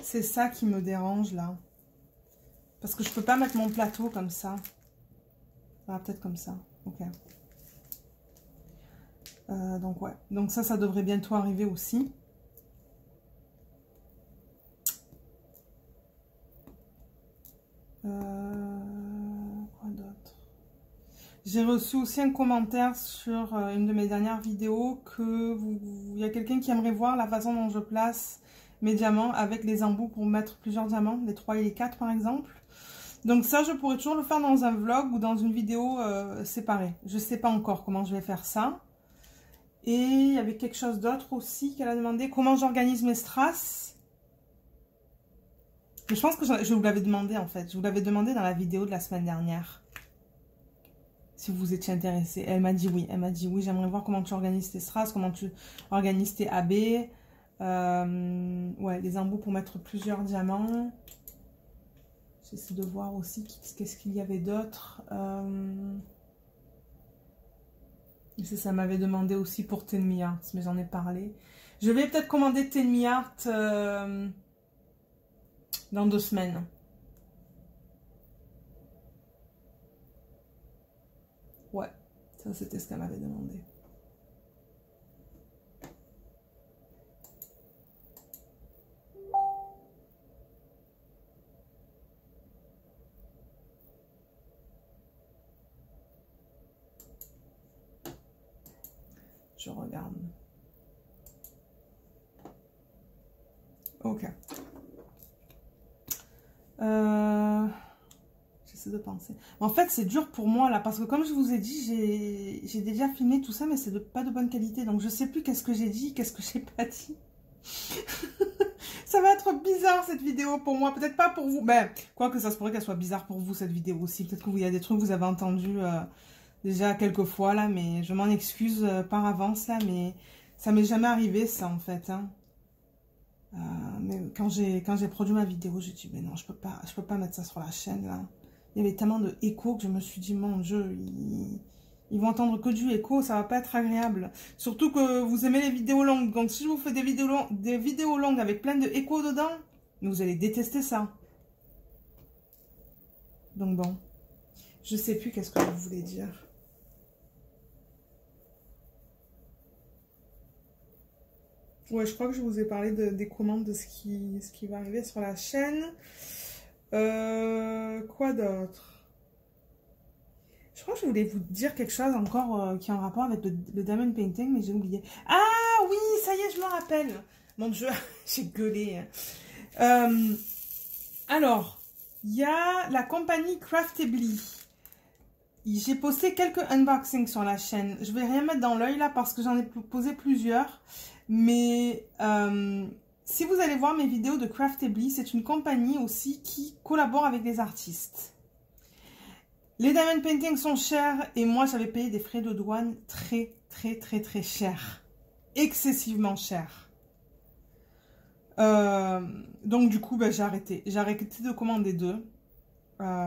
C'est ça qui me dérange là. Parce que je peux pas mettre mon plateau comme ça. Ah, peut-être comme ça. Ok. Donc ouais. Donc ça devrait bientôt arriver aussi. Quoi d'autre? J'ai reçu aussi un commentaire sur une de mes dernières vidéos que il y a quelqu'un qui aimerait voir la façon dont je place mes diamants avec les embouts pour mettre plusieurs diamants, les 3 et les 4 par exemple. Donc ça, je pourrais toujours le faire dans un vlog ou dans une vidéo séparée. Je ne sais pas encore comment je vais faire ça. Et il y avait quelque chose d'autre aussi qu'elle a demandé, comment j'organise mes strass. Mais je pense que je vous l'avais demandé en fait. Je vous l'avais demandé dans la vidéo de la semaine dernière. Si vous étiez intéressé. Elle m'a dit oui. Elle m'a dit oui, j'aimerais voir comment tu organises tes strass, comment tu organises tes AB. Ouais, les embouts pour mettre plusieurs diamants. J'essaie de voir aussi qu'est-ce qu'il y avait d'autre. Ça m'avait demandé aussi pour Ten Me Art, mais j'en ai parlé. Je vais peut-être commander Ten Me Art dans 2 semaines. Ouais, ça c'était ce qu'elle m'avait demandé. Je regarde. Ok. J'essaie de penser. En fait, c'est dur pour moi, là, parce que comme je vous ai dit, j'ai déjà filmé tout ça, mais c'est pas de bonne qualité. Donc, je sais plus qu'est-ce que j'ai dit, qu'est-ce que j'ai pas dit. Ça va être bizarre, cette vidéo, pour moi. Peut-être pas pour vous. Ben, quoique ça se pourrait qu'elle soit bizarre pour vous, cette vidéo aussi. Peut-être qu'il y a des trucs que vous avez entendus déjà quelques fois, là, mais je m'en excuse par avance, là, mais ça m'est jamais arrivé, ça, en fait, hein. Mais quand j'ai produit ma vidéo, j'ai dit, mais non, je peux pas mettre ça sur la chaîne, là. Il y avait tellement de écho que je me suis dit, mon Dieu, ils vont entendre que du écho, ça va pas être agréable. Surtout que vous aimez les vidéos longues. Donc, si je vous fais des vidéos longues avec plein de écho dedans, vous allez détester ça. Donc bon, je sais plus qu'est-ce que je voulais dire. Ouais, je crois que je vous ai parlé des commandes, de ce qui va arriver sur la chaîne. Quoi d'autre? Je crois que je voulais vous dire quelque chose encore qui est en rapport avec le diamond painting, mais j'ai oublié. Ah oui, ça y est, je me rappelle. Mon Dieu, j'ai gueulé. Alors, il y a la compagnie Craftibly. J'ai posté quelques unboxings sur la chaîne. Je vais rien mettre dans l'œil là parce que j'en ai posé plusieurs. Mais si vous allez voir mes vidéos de Craftibly, c'est une compagnie aussi qui collabore avec les artistes. Les diamond paintings sont chers et moi j'avais payé des frais de douane très chers. Excessivement chers. Donc du coup, ben, j'ai arrêté. J'ai arrêté de commander d'eux.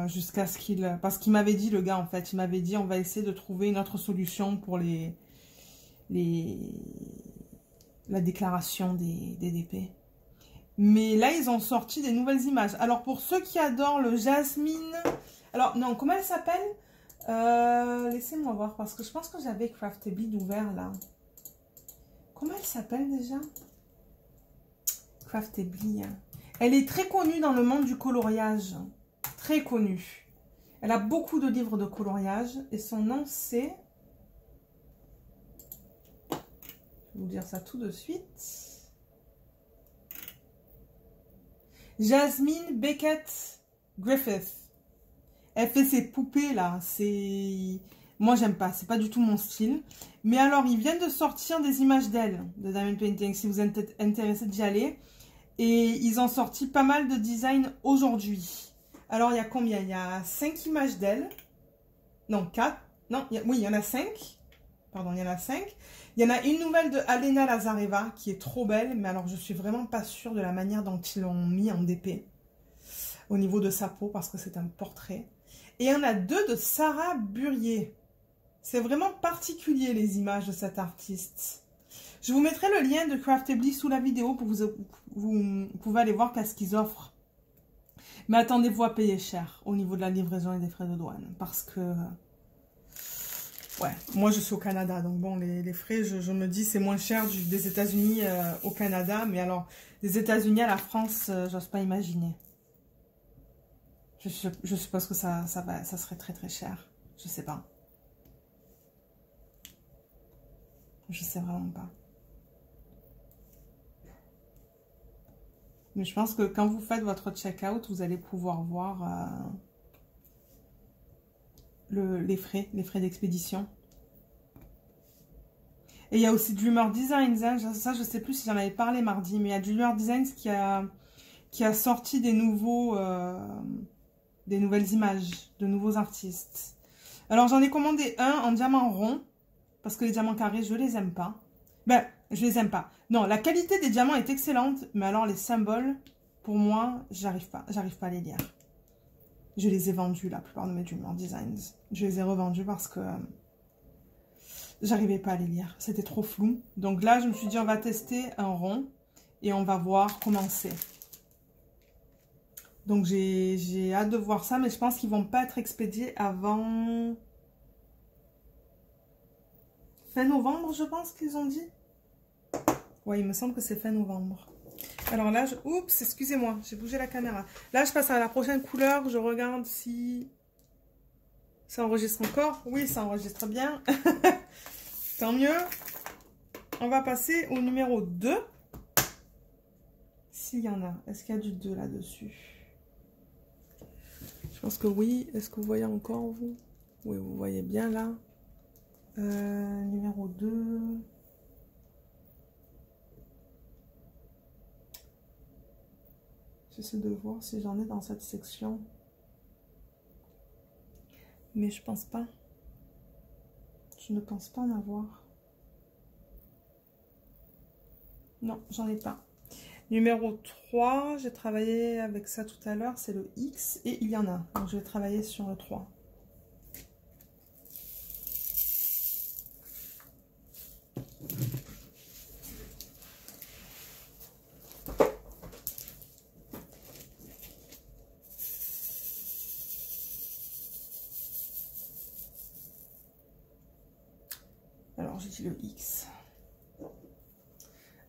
Jusqu'à ce qu'il... Parce qu'il m'avait dit, le gars, en fait, il m'avait dit, on va essayer de trouver une autre solution pour la déclaration des DP. Mais là, ils ont sorti des nouvelles images. Alors, pour ceux qui adorent le jasmine... Alors, non, comment elle s'appelle? Laissez-moi voir, parce que je pense que j'avais Craftibly d'ouvert, là. Comment elle s'appelle, déjà? Craftibly. Elle est très connue dans le monde du coloriage. Très connue. Elle a beaucoup de livres de coloriage. Et son nom, c'est... Je vais vous dire ça tout de suite. Jasmine Beckett Griffith. Elle fait ses poupées là. C'est... Moi, j'aime pas. C'est pas du tout mon style. Mais alors, ils viennent de sortir des images d'elle, de Diamond Painting, si vous êtes intéressé d'y aller. Et ils ont sorti pas mal de designs aujourd'hui. Alors, il y a combien? Il y a 5 images d'elle. Non, 4. Non, oui, il y en a 5. Pardon, il y en a 5. Il y en a une nouvelle de Alena Lazareva qui est trop belle. Mais alors, je suis vraiment pas sûre de la manière dont ils l'ont mis en DP. Au niveau de sa peau, parce que c'est un portrait. Et il y en a 2 de Sarah Burier. C'est vraiment particulier, les images de cette artiste. Je vous mettrai le lien de Craftibly sous la vidéo pour vous pouvez aller voir qu'est-ce qu'ils offrent. Mais attendez-vous à payer cher au niveau de la livraison et des frais de douane. Parce que... Ouais, moi je suis au Canada. Donc bon, les frais, je me dis, c'est moins cher des États-Unis au Canada. Mais alors, des États-Unis à la France, j'ose pas imaginer. Je suppose que ça serait très cher. Je sais pas. Je sais vraiment pas. Mais je pense que quand vous faites votre check-out, vous allez pouvoir voir les frais d'expédition. Et il y a aussi Dreamer Designs. Hein. Ça, je sais plus si j'en avais parlé mardi, mais il y a Dreamer Designs qui a sorti des nouvelles images, de nouveaux artistes. Alors, j'en ai commandé un en diamant rond, parce que les diamants carrés, je les aime pas. Ben, je les aime pas. Non, la qualité des diamants est excellente, mais alors les symboles, pour moi, j'arrive pas à les lire. Je les ai vendus, la plupart de mes Dreamer Designs. Je les ai revendus parce que j'arrivais pas à les lire. C'était trop flou. Donc là, je me suis dit, on va tester un rond et on va voir comment c'est. Donc j'ai hâte de voir ça, mais je pense qu'ils vont pas être expédiés avant fin novembre, je pense qu'ils ont dit. Ouais, il me semble que c'est fin novembre. Alors là, oups, excusez-moi, j'ai bougé la caméra. Là, je passe à la prochaine couleur. Je regarde si ça enregistre encore. Oui, ça enregistre bien. Tant mieux. On va passer au numéro 2. S'il y en a. Est-ce qu'il y a du 2 là-dessus? Je pense que oui. Est-ce que vous voyez encore, vous? Oui, vous voyez bien là. Numéro 2. J'essaie de voir si j'en ai dans cette section. Mais je pense pas. Je ne pense pas en avoir. Non, j'en ai pas. Numéro 3, j'ai travaillé avec ça tout à l'heure, c'est le X et il y en a. Donc je vais travailler sur le 3. Alors j'ai dit le X.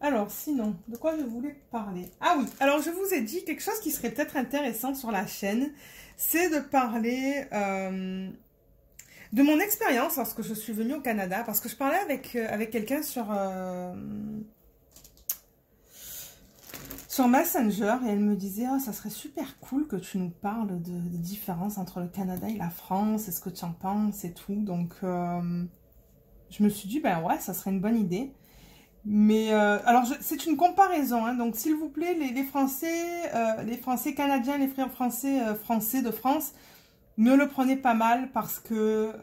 Alors, sinon, de quoi je voulais parler? Ah oui, alors je vous ai dit quelque chose qui serait peut-être intéressant sur la chaîne, c'est de parler de mon expérience lorsque je suis venue au Canada, parce que je parlais avec quelqu'un sur Messenger, et elle me disait, oh, ça serait super cool que tu nous parles de différences entre le Canada et la France, est-ce que tu en penses et tout, donc je me suis dit, ben ouais, ça serait une bonne idée. Mais alors c'est une comparaison, hein, donc s'il vous plaît les Français canadiens, les Français de France, ne le prenez pas mal parce que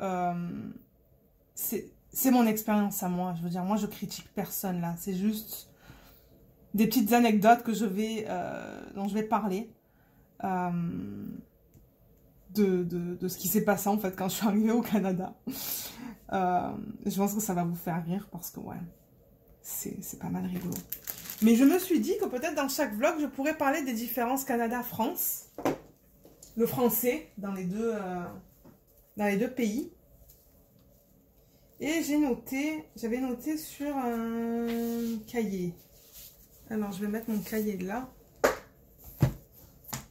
c'est mon expérience à moi. Je veux dire, moi je critique personne là, c'est juste des petites anecdotes que dont je vais parler de ce qui s'est passé en fait quand je suis arrivée au Canada. Je pense que ça va vous faire rire parce que ouais. C'est pas mal rigolo. Mais je me suis dit que peut-être dans chaque vlog, je pourrais parler des différences Canada-France. Le français dans les deux pays. Et j'avais noté sur un cahier. Alors, je vais mettre mon cahier là.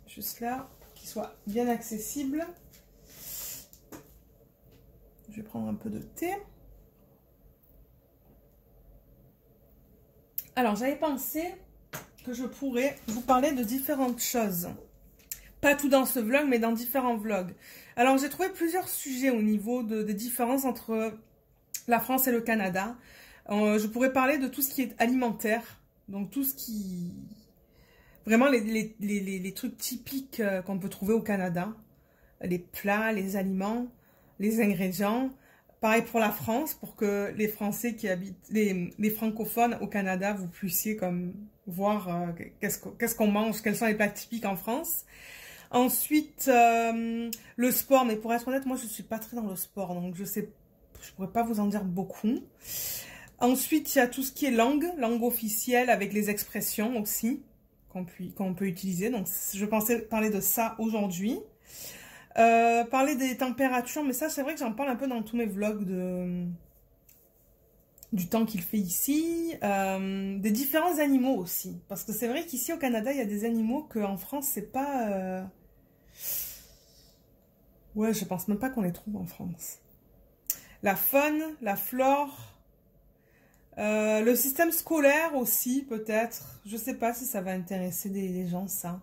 Juste là, pour qu'il soit bien accessible. Je vais prendre un peu de thé. Alors, j'avais pensé que je pourrais vous parler de différentes choses. Pas tout dans ce vlog, mais dans différents vlogs. Alors, j'ai trouvé plusieurs sujets au niveau des différences entre la France et le Canada. Je pourrais parler de tout ce qui est alimentaire. Donc, tout ce qui... Vraiment, les trucs typiques qu'on peut trouver au Canada. Les plats, les aliments, les ingrédients. Pareil pour la France, pour que les Français qui habitent, les francophones au Canada, vous puissiez comme voir qu'est-ce qu'on mange, quels sont les plats typiques en France. Ensuite, le sport, mais pour être honnête, moi je suis pas très dans le sport, donc je pourrais pas vous en dire beaucoup. Ensuite, il y a tout ce qui est langue officielle avec les expressions aussi qu'on peut utiliser. Donc je pensais parler de ça aujourd'hui. Parler des températures, mais ça c'est vrai que j'en parle un peu dans tous mes vlogs du temps qu'il fait ici, des différents animaux aussi, parce que c'est vrai qu'ici au Canada il y a des animaux qu'en France c'est pas ouais, je pense même pas qu'on les trouve en France. La faune, la flore, le système scolaire aussi peut-être, je sais pas si ça va intéresser des gens ça.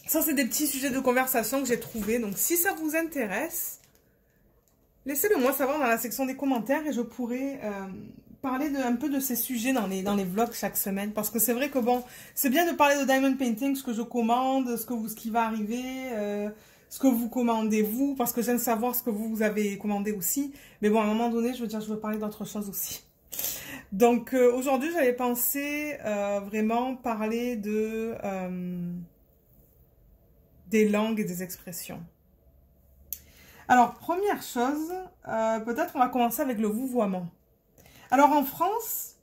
Ça, c'est des petits sujets de conversation que j'ai trouvés. Donc, si ça vous intéresse, laissez-le moi savoir dans la section des commentaires et je pourrai parler un peu de ces sujets dans les vlogs chaque semaine. Parce que c'est vrai que bon, c'est bien de parler de diamond painting, ce que je commande, ce qui va arriver, ce que vous commandez vous, parce que j'aime savoir ce que vous avez commandé aussi. Mais bon, à un moment donné, je veux parler d'autre chose aussi. Donc, aujourd'hui, j'avais pensé vraiment parler des langues et des expressions. Alors, première chose, peut-être on va commencer avec le vouvoiement. Alors, en France...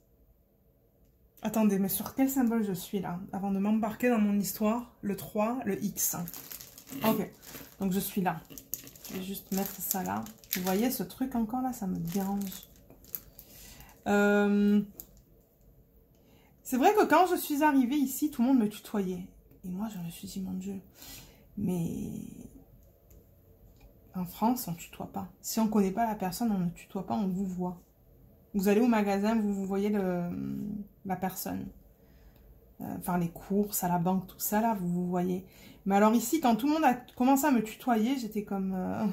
Attendez, mais sur quel symbole je suis là? Avant de m'embarquer dans mon histoire, le 3, le X. Ok, donc je suis là. Je vais juste mettre ça là. Vous voyez ce truc encore là, ça me dérange. C'est vrai que quand je suis arrivée ici, tout le monde me tutoyait. Et moi, je me suis dit, mon Dieu... Mais en France, on ne tutoie pas. Si on ne connaît pas la personne, on ne tutoie pas, on vous voit. Vous allez au magasin, vous voyez la personne. faire les courses à la banque, tout ça, là, vous voyez. Mais alors ici, quand tout le monde a commencé à me tutoyer, j'étais comme...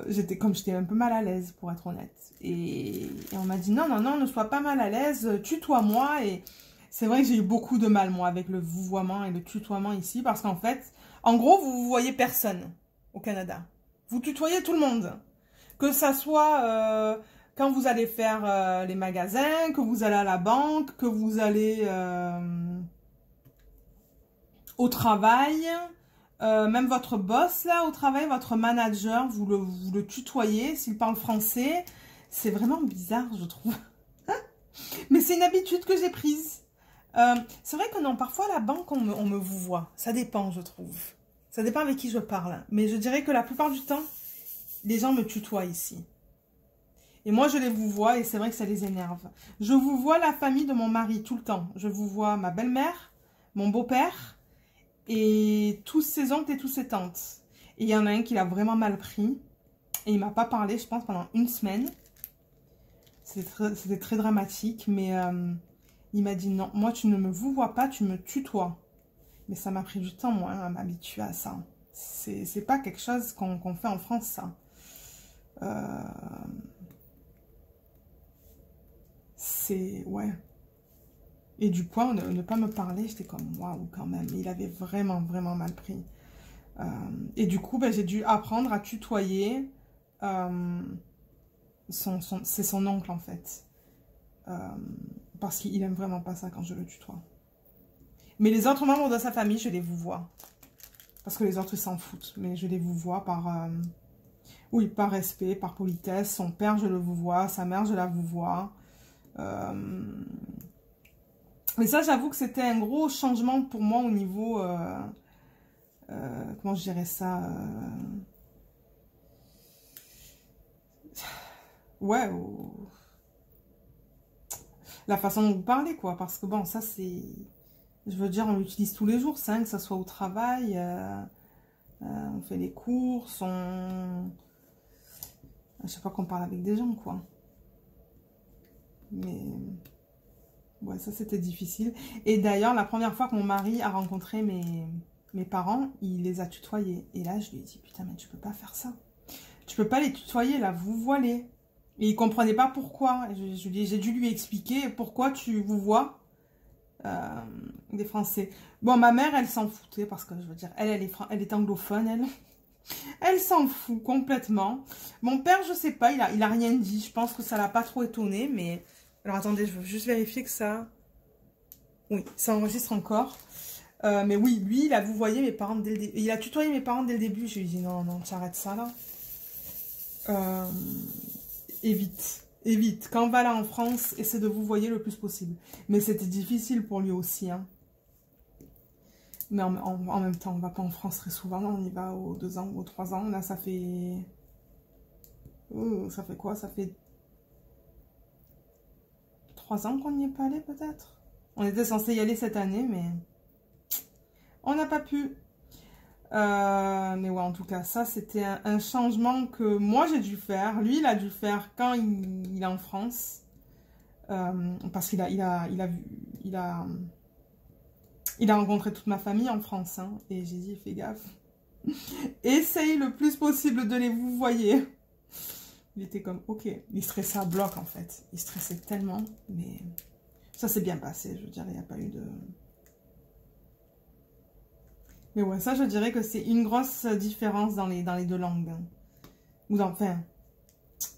j'étais un peu mal à l'aise, pour être honnête. Et on m'a dit, non, non, non, ne sois pas mal à l'aise, tutoie-moi. Et c'est vrai que j'ai eu beaucoup de mal, moi, avec le vouvoiement et le tutoiement ici, parce qu'en fait, en gros, vous voyez personne au Canada. Vous tutoyez tout le monde. Que ça soit quand vous allez faire les magasins, que vous allez à la banque, que vous allez au travail, même votre boss là au travail, votre manager, vous le tutoyez s'il parle français. C'est vraiment bizarre, je trouve. Mais c'est une habitude que j'ai prise. C'est vrai que non, parfois à la banque, on me vouvoie. Ça dépend, je trouve. Ça dépend avec qui je parle. Mais je dirais que la plupart du temps, les gens me tutoient ici. Et moi, je les vouvoie et c'est vrai que ça les énerve. Je vouvoie la famille de mon mari tout le temps. Je vouvoie ma belle-mère, mon beau-père et tous ses oncles et tous ses tantes. Et il y en a un qui l'a vraiment mal pris. Et il m'a pas parlé, je pense, pendant une semaine. C'était très dramatique, mais il m'a dit non, moi tu ne me vouvoies pas, tu me tutoies. Mais ça m'a pris du temps, moi, à m'habituer à ça. C'est pas quelque chose qu'on fait en France, ça. Ouais. Et du coup, ne pas me parler, j'étais comme waouh quand même. Il avait vraiment, vraiment mal pris. Et du coup, ben, j'ai dû apprendre à tutoyer. C'est son oncle en fait. Parce qu'il aime vraiment pas ça quand je le tutoie. Mais les autres membres de sa famille, je les vouvoie. Parce que les autres, ils s'en foutent. Mais je les vouvoie par... oui, par respect, par politesse. Son père, je le vouvoie. Sa mère, je la vouvoie. Mais ça, j'avoue que c'était un gros changement pour moi au niveau... comment je dirais ça ouais, la façon dont vous parlez, quoi. Parce que bon, ça, c'est... Je veux dire, on l'utilise tous les jours, ça, que ce soit au travail, on fait les courses, je sais pas qu'on parle avec des gens, quoi. Mais... ouais, ça, c'était difficile. Et d'ailleurs, la première fois que mon mari a rencontré mes parents, il les a tutoyés. Et là, je lui ai dit, putain, mais tu peux pas faire ça. Tu peux pas les tutoyer, là, vous voilez. Et il comprenait pas pourquoi. J'ai dû lui expliquer pourquoi tu vous vois des Français. Bon, ma mère, elle s'en foutait parce que, je veux dire, elle est anglophone, elle. Elle s'en fout complètement. Mon père, je sais pas, il a rien dit. Je pense que ça l'a pas trop étonné, mais... Alors, attendez, je veux juste vérifier que ça... Oui, ça enregistre encore. Mais oui, lui, vous voyez mes parents dès le début. Il a tutoyé mes parents dès le début. Je lui ai dit, non, non, tu arrêtes ça, là. Évite. Évite. Quand on va là en France, essaie de vous voyer le plus possible. Mais c'était difficile pour lui aussi, hein. Mais en même temps, on va pas en France très souvent. On y va aux 2 ans ou aux 3 ans. Là, ça fait... ça fait quoi? Ça fait 3 ans qu'on n'y est pas allé, peut-être. On était censé y aller cette année, mais... on n'a pas pu. Mais ouais, en tout cas, ça, c'était un changement que moi, j'ai dû faire. Lui, il a dû faire quand il est en France. Parce qu'il il a rencontré toute ma famille en France, hein, et j'ai dit, fais gaffe. Essaye le plus possible de les vous voyez. Il était comme, ok. Il stressait à bloc, en fait. Il stressait tellement, mais ça s'est bien passé. Je veux dire, il n'y a pas eu de... Mais ouais, ça, je dirais que c'est une grosse différence dans les 2 langues. Hein. Ou enfin,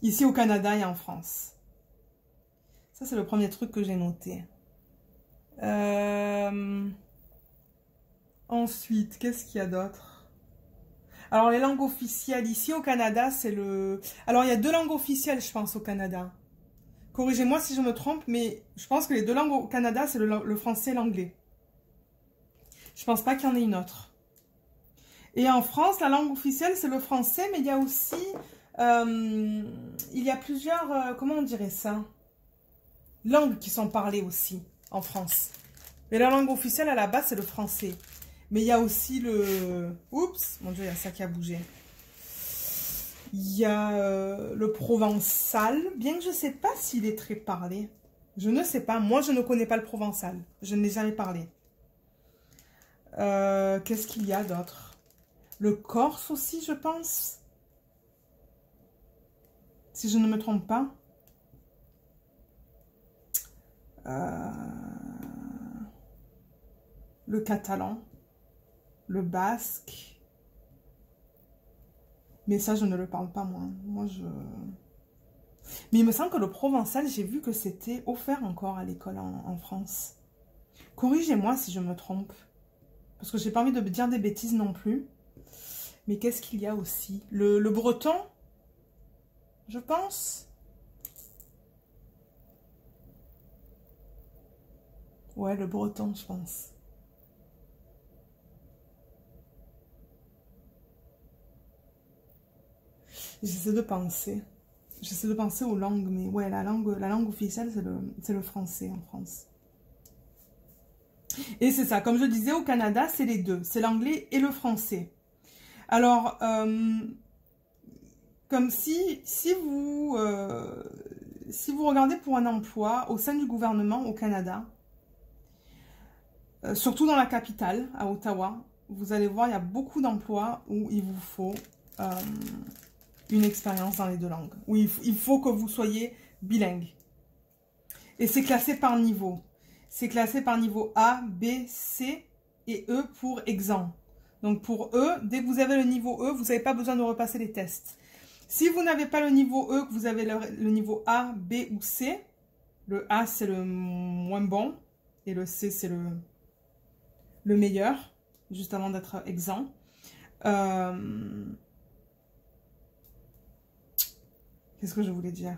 ici au Canada et en France. Ça, c'est le premier truc que j'ai noté. Ensuite, qu'est-ce qu'il y a d'autre? Alors, les langues officielles, ici au Canada, c'est le... Alors, il y a 2 langues officielles, je pense, au Canada. Corrigez-moi si je me trompe, mais je pense que les 2 langues au Canada, c'est le français et l'anglais. Je pense pas qu'il y en ait une autre. Et en France, la langue officielle, c'est le français, mais il y a aussi... il y a plusieurs... comment on dirait ça? Langues qui sont parlées aussi en France. Mais la langue officielle, à la base, c'est le français. Mais il y a aussi le... Oups, mon Dieu, il y a ça qui a bougé. Il y a le provençal, bien que je ne sais pas s'il est très parlé. Je ne sais pas. Moi, je ne connais pas le provençal. Je ne l'ai jamais parlé. Qu'est-ce qu'il y a d'autre? Le corse aussi, je pense. Si je ne me trompe pas. Le catalan. Le basque. Mais ça, je ne le parle pas, moi. Mais il me semble que le provençal, j'ai vu que c'était offert encore à l'école en France. Corrigez-moi si je me trompe. Parce que j'ai pas envie de dire des bêtises non plus. Mais qu'est-ce qu'il y a aussi? Le breton, je pense. Ouais, le breton, je pense. J'essaie de penser. J'essaie de penser aux langues, mais ouais, la langue officielle, c'est le français en France. Et c'est ça, comme je disais, au Canada, c'est les deux. C'est l'anglais et le français. Alors, comme si vous regardez pour un emploi au sein du gouvernement au Canada, surtout dans la capitale, à Ottawa, vous allez voir, il y a beaucoup d'emplois où il vous faut une expérience dans les deux langues, où il faut que vous soyez bilingue. Et c'est classé par niveau. C'est classé par niveau A, B, C et E pour exempt. Donc pour E, dès que vous avez le niveau E, vous n'avez pas besoin de repasser les tests. Si vous n'avez pas le niveau E, que vous avez le niveau A, B ou C, le A c'est le moins bon et le C c'est le meilleur, juste avant d'être exempt. Qu'est-ce que je voulais dire?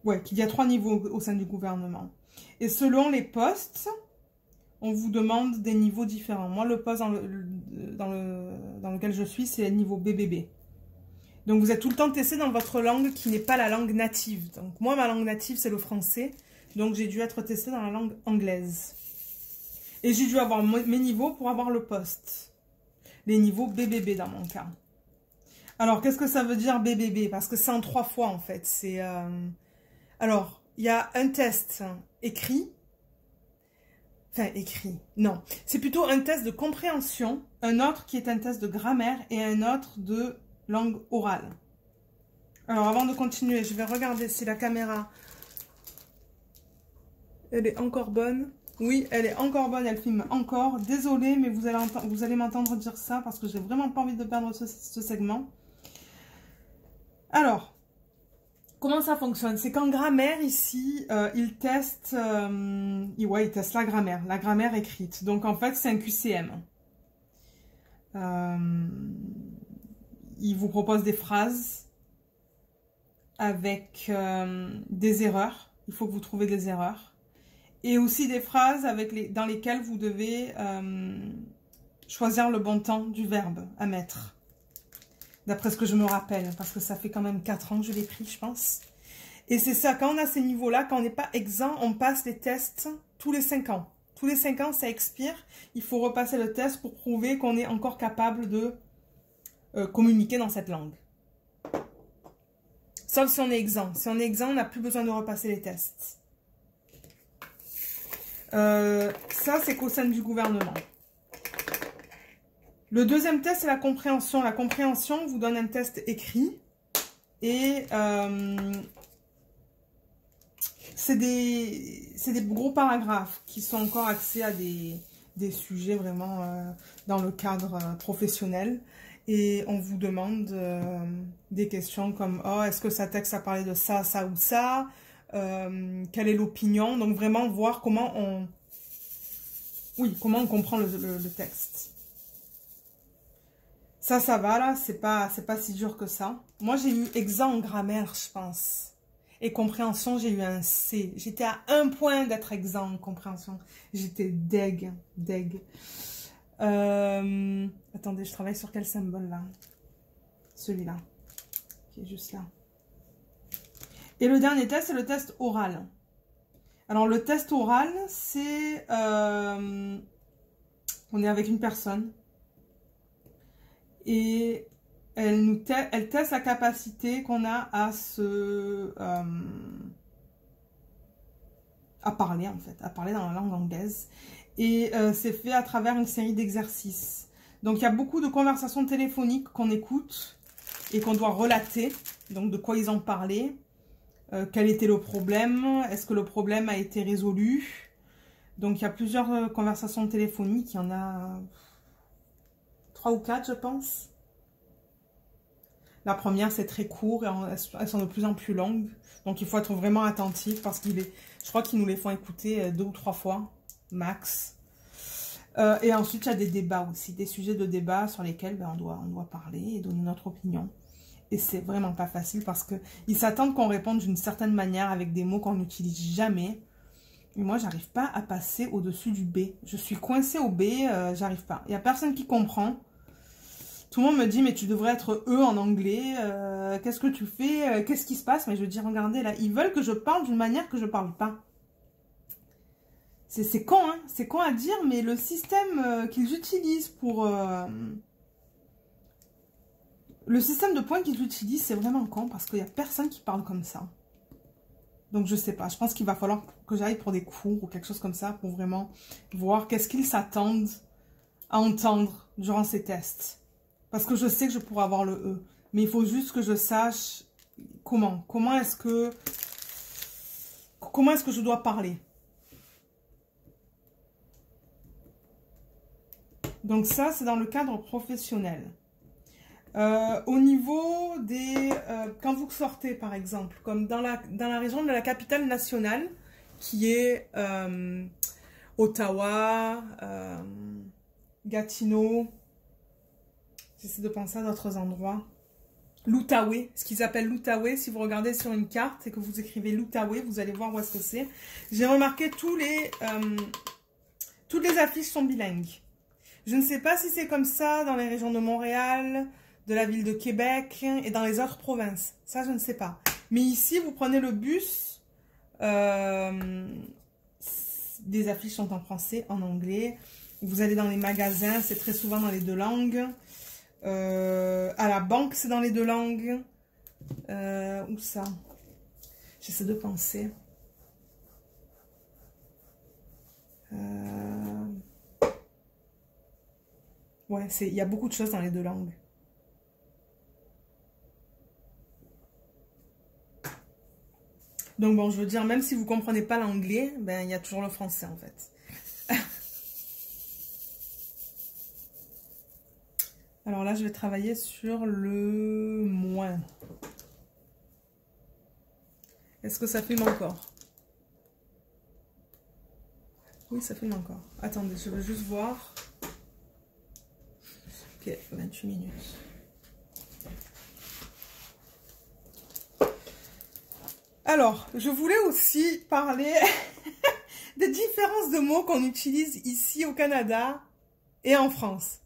Ouais, qu'il y a 3 niveaux au sein du gouvernement. Et selon les postes, on vous demande des niveaux différents. Moi, le poste dans lequel je suis, c'est le niveau BBB. Donc, vous êtes tout le temps testé dans votre langue qui n'est pas la langue native. Donc, moi, ma langue native, c'est le français. Donc, j'ai dû être testé dans la langue anglaise. Et j'ai dû avoir mes niveaux pour avoir le poste. Les niveaux BBB dans mon cas. Alors, qu'est-ce que ça veut dire BBB? Parce que c'est en 3 fois, en fait. C'est... Alors, il y a un test écrit. Enfin, écrit, non. C'est plutôt un test de compréhension, un autre qui est un test de grammaire et un autre de langue orale. Alors, avant de continuer, je vais regarder si la caméra, elle est encore bonne. Oui, elle est encore bonne, elle filme encore. Désolée, mais vous allez m'entendre dire ça parce que j'ai vraiment pas envie de perdre ce segment. Alors, comment ça fonctionne? C'est qu'en grammaire, ici, ils testent la grammaire écrite. Donc, en fait, c'est un QCM. Ils vous proposent des phrases avec des erreurs. Il faut que vous trouviez des erreurs. Et aussi des phrases dans lesquelles vous devez choisir le bon temps du verbe à mettre. D'après ce que je me rappelle, parce que ça fait quand même 4 ans que je l'ai pris, je pense. Et c'est ça, quand on a ces niveaux-là, quand on n'est pas exempt, on passe les tests tous les 5 ans. Tous les 5 ans, ça expire. Il faut repasser le test pour prouver qu'on est encore capable de communiquer dans cette langue. Sauf si on est exempt. Si on est exempt, on n'a plus besoin de repasser les tests. Ça, c'est qu'au sein du gouvernement. Le deuxième test, c'est la compréhension. La compréhension vous donne un test écrit. Et c'est des gros paragraphes qui sont encore axés à des sujets vraiment dans le cadre professionnel. Et on vous demande des questions comme « Oh, est-ce que ça texte a parlé de ça, ça ou ça ?» Quelle est l'opinion? Donc vraiment voir comment on comprend le texte. Ça va là, c'est pas si dur que ça. Moi j'ai eu exempt en grammaire, je pense. Et compréhension, j'ai eu un C. J'étais à 1 point d'être exempt en compréhension. J'étais deg. Attendez, je travaille sur quel symbole là? Celui-là, qui est juste là. Et le dernier test, c'est le test oral. Alors le test oral, c'est... on est avec une personne. Et elle teste la capacité qu'on a à parler en fait, à parler dans la langue anglaise. Et c'est fait à travers une série d'exercices. Donc il y a beaucoup de conversations téléphoniques qu'on écoute et qu'on doit relater. Donc de quoi ils ont parlé, quel était le problème, est-ce que le problème a été résolu. Donc il y a plusieurs conversations téléphoniques, il y en a 3 ou 4 je pense. La première c'est très court et elles sont de plus en plus longues. Donc il faut être vraiment attentif parce je crois qu'ils nous les font écouter 2 ou 3 fois max. Et ensuite il y a des débats aussi, des sujets de débat sur lesquels on doit parler et donner notre opinion. Et c'est vraiment pas facile parce qu'ils s'attendent qu'on réponde d'une certaine manière avec des mots qu'on n'utilise jamais. Et moi, j'arrive pas à passer au-dessus du B. Je suis coincée au B, j'arrive pas. Il n'y a personne qui comprend. Tout le monde me dit, mais tu devrais être E en anglais. Qu'est-ce que tu fais? Qu'est-ce qui se passe? Mais je dis, regardez là, ils veulent que je parle d'une manière que je parle pas. C'est con, hein? C'est con à dire, mais le système qu'ils utilisent pour... le système de points qu'ils utilisent, c'est vraiment con parce qu'il n'y a personne qui parle comme ça. Donc, je sais pas. Je pense qu'il va falloir que j'aille pour des cours ou quelque chose comme ça pour vraiment voir qu'est-ce qu'ils s'attendent à entendre durant ces tests. Parce que je sais que je pourrais avoir le E. Mais il faut juste que je sache comment. Comment est-ce que je dois parler. Donc ça, c'est dans le cadre professionnel. Au niveau des... quand vous sortez, par exemple, comme dans la région de la capitale nationale, qui est Ottawa, Gatineau, j'essaie de penser à d'autres endroits, l'Outaouais, ce qu'ils appellent l'Outaouais, si vous regardez sur une carte et que vous écrivez l'Outaouais, vous allez voir où est-ce que c'est. J'ai remarqué toutes les affiches sont bilingues. Je ne sais pas si c'est comme ça dans les régions de Montréal, de la ville de Québec et dans les autres provinces. Ça, je ne sais pas. Mais ici, vous prenez le bus. Des affiches sont en français, en anglais. Vous allez dans les magasins, c'est très souvent dans les 2 langues. À la banque, c'est dans les 2 langues. Où ça? J'essaie de penser. Ouais, il y a beaucoup de choses dans les 2 langues. Donc bon, je veux dire, même si vous ne comprenez pas l'anglais, ben il y a toujours le français en fait. Alors là, je vais travailler sur le moins. Est-ce que ça filme encore? Oui, ça filme encore. Attendez, je veux juste voir. Ok, 28 minutes. Alors, je voulais aussi parler des différences de mots qu'on utilise ici au Canada et en France.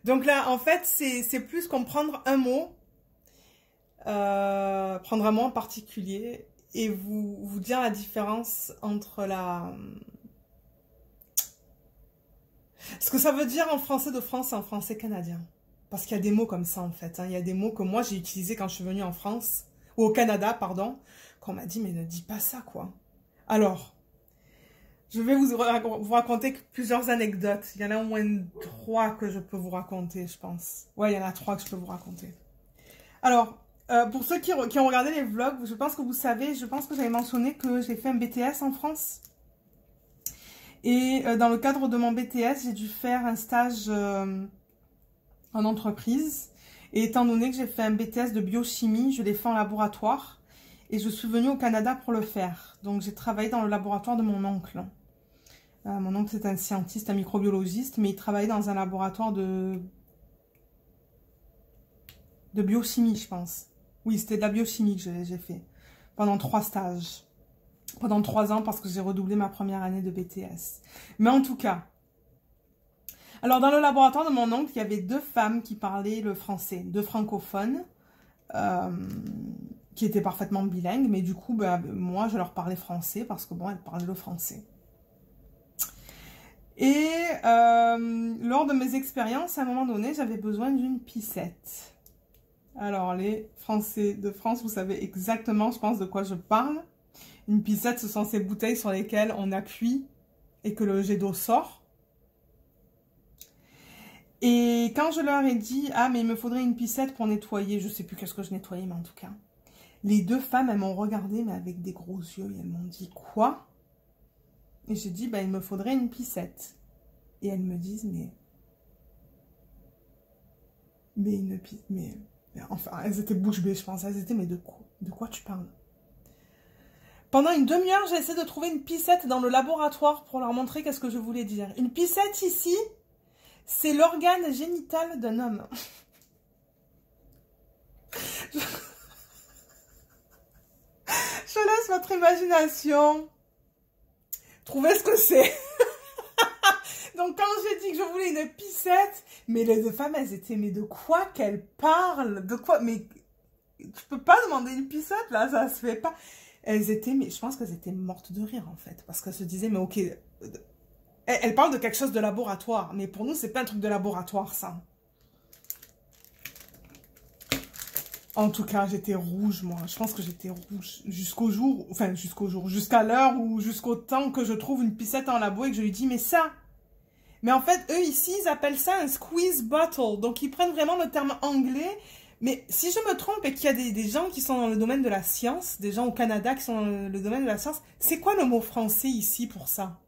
Donc là, en fait, c'est plus comprendre un mot, prendre un mot en particulier et vous dire la différence entre ce que ça veut dire en français de France et en français canadien. Parce qu'il y a des mots comme ça, en fait. Hein. Il y a des mots que moi, j'ai utilisés quand je suis venue en France, ou au Canada, pardon, qu'on m'a dit, mais ne dis pas ça, quoi. Alors, je vais vous raconter plusieurs anecdotes. Il y en a au moins 3 que je peux vous raconter, je pense. Ouais, il y en a 3 que je peux vous raconter. Alors, pour ceux qui ont regardé les vlogs, je pense que vous savez, je pense que j'avais mentionné que j'ai fait un BTS en France. Et dans le cadre de mon BTS, j'ai dû faire un stage en entreprise. Et étant donné que j'ai fait un BTS de biochimie, je l'ai fait en laboratoire. Et je suis venue au Canada pour le faire. Donc j'ai travaillé dans le laboratoire de mon oncle. Mon oncle c'est un scientiste, un microbiologiste, mais il travaillait dans un laboratoire de biochimie, je pense. Oui, c'était de la biochimie que j'ai fait. Pendant 3 stages. Pendant 3 ans parce que j'ai redoublé ma première année de BTS. Mais en tout cas, alors dans le laboratoire de mon oncle, il y avait 2 femmes qui parlaient le français, 2 francophones, qui étaient parfaitement bilingues, mais du coup, ben, moi, je leur parlais français parce que bon, elles parlaient le français. Et lors de mes expériences, à un moment donné, j'avais besoin d'une piscette. Alors, les Français de France, vous savez exactement, je pense, de quoi je parle. Une piscette, ce sont ces bouteilles sur lesquelles on appuie et que le jet d'eau sort. Et quand je leur ai dit, ah, mais il me faudrait une piscette pour nettoyer, je sais plus qu'est-ce que je nettoyais, mais en tout cas, les deux femmes, elles m'ont regardé, mais avec des gros yeux, et elles m'ont dit, quoi? Et j'ai dit, bah, il me faudrait une piscette. Et elles me disent, mais, enfin, elles étaient bouche bée, je pense. Elles étaient, mais de quoi tu parles? Pendant une demi-heure, j'ai essayé de trouver une piscette dans le laboratoire pour leur montrer qu'est-ce que je voulais dire. Une piscette ici, c'est l'organe génital d'un homme. Je laisse votre imagination trouver ce que c'est. Donc, quand j'ai dit que je voulais une piscette, mais les deux femmes, elles étaient, mais de quoi qu'elles parlent? De quoi? Mais tu peux pas demander une piscette, là, ça se fait pas. Elles étaient, mais je pense qu'elles étaient mortes de rire, en fait. Parce qu'elles se disaient, mais ok, elles parlent de quelque chose de laboratoire. Mais pour nous, c'est pas un truc de laboratoire, ça. En tout cas, j'étais rouge, moi. Je pense que j'étais rouge jusqu'au jour, enfin, jusqu'à l'heure ou jusqu'au temps que je trouve une piscette en labo et que je lui dis, mais ça... Mais en fait, eux, ici, ils appellent ça un squeeze bottle. Donc, ils prennent vraiment le terme anglais. Mais si je me trompe et qu'il y a des gens qui sont dans le domaine de la science, des gens au Canada qui sont dans le domaine de la science, c'est quoi le mot français ici pour ça?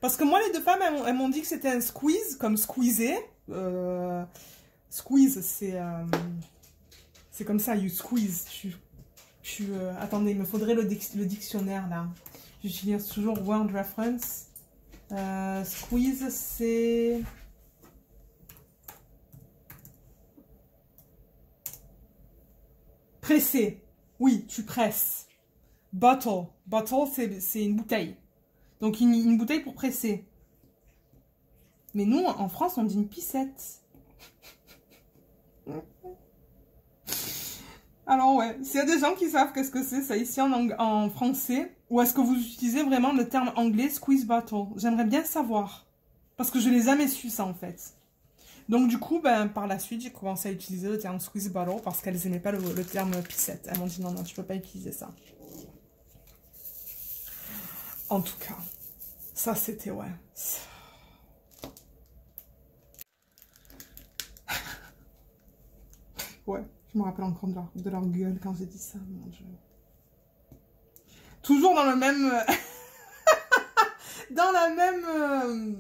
Parce que moi, les deux femmes, elles m'ont dit que c'était un squeeze, comme squeezer. Squeeze, c'est comme ça, you squeeze. Attendez, il me faudrait le dictionnaire, là. J'utilise toujours Word Reference. Squeeze, c'est... Presser. Oui, tu presses. Bottle. Bottle, c'est une bouteille. Donc, une bouteille pour presser. Mais nous, en France, on dit une piscette. Alors, ouais, s'il y a des gens qui savent qu'est-ce que c'est, ça, ici en français, ou est-ce que vous utilisez vraiment le terme anglais squeeze bottle? J'aimerais bien savoir. Parce que je n'ai jamais su ça, en fait. Donc, du coup, ben, par la suite, j'ai commencé à utiliser le terme squeeze bottle parce qu'elles n'aimaient pas le terme piscette. Elles m'ont dit non, non, tu peux pas utiliser ça. En tout cas, ça, c'était, ouais. Ouais, je me rappelle encore de leur gueule quand j'ai dit ça. Mon Dieu. Toujours dans le même... dans la même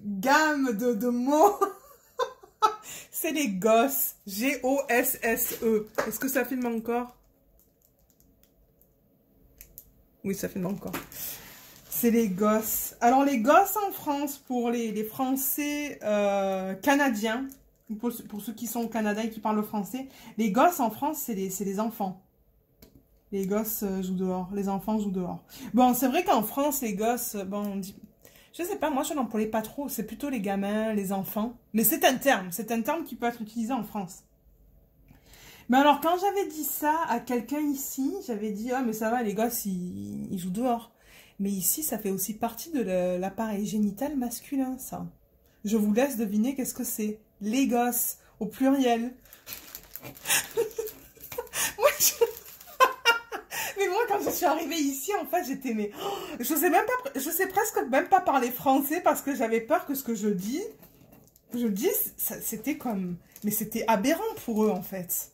gamme de mots. C'est les gosses. G-O-S-S-E. Est-ce que ça filme encore? Oui, ça filme encore. C'est les gosses. Alors, les gosses en France, pour les Français canadiens, pour ceux qui sont au Canada et qui parlent le français, les gosses en France, c'est les enfants. Les gosses jouent dehors. Les enfants jouent dehors. Bon, c'est vrai qu'en France, les gosses, bon, on dit... Je sais pas, moi je n'emploie pas trop, c'est plutôt les gamins, les enfants. Mais c'est un terme qui peut être utilisé en France. Mais alors quand j'avais dit ça à quelqu'un ici, j'avais dit, ah mais ça va, les gosses ils jouent dehors. Mais ici ça fait aussi partie de l'appareil génital masculin, ça. Je vous laisse deviner qu'est-ce que c'est. Les gosses, au pluriel. Moi Mais moi, quand je suis arrivée ici, en fait, j'étais, mais... Oh, je sais presque même pas parler français parce que j'avais peur que ce que je dis, c'était comme... Mais c'était aberrant pour eux, en fait.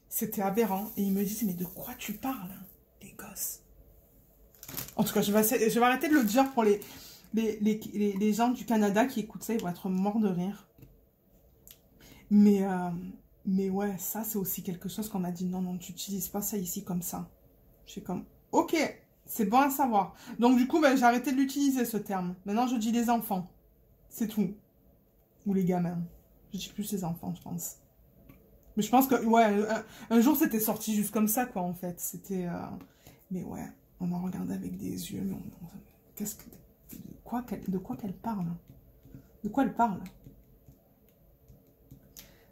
C'était aberrant. Et ils me disent, mais de quoi tu parles, hein, les gosses? En tout cas, je vais arrêter de le dire pour les gens du Canada qui écoutent ça, ils vont être morts de rire. Mais ouais, ça, c'est aussi quelque chose qu'on m'a dit, non, non, tu n'utilises pas ça ici comme ça. Je suis comme, ok, c'est bon à savoir. Donc, du coup, ben, j'ai arrêté de l'utiliser, ce terme. Maintenant, je dis les enfants. C'est tout. Ou les gamins. Je dis plus les enfants, je pense. Mais je pense que, ouais, un jour, c'était sorti juste comme ça, quoi, en fait. C'était... Mais ouais, on m'a regardé avec des yeux. Mais qu'est-ce que... De quoi qu'elle parle? De quoi elle parle?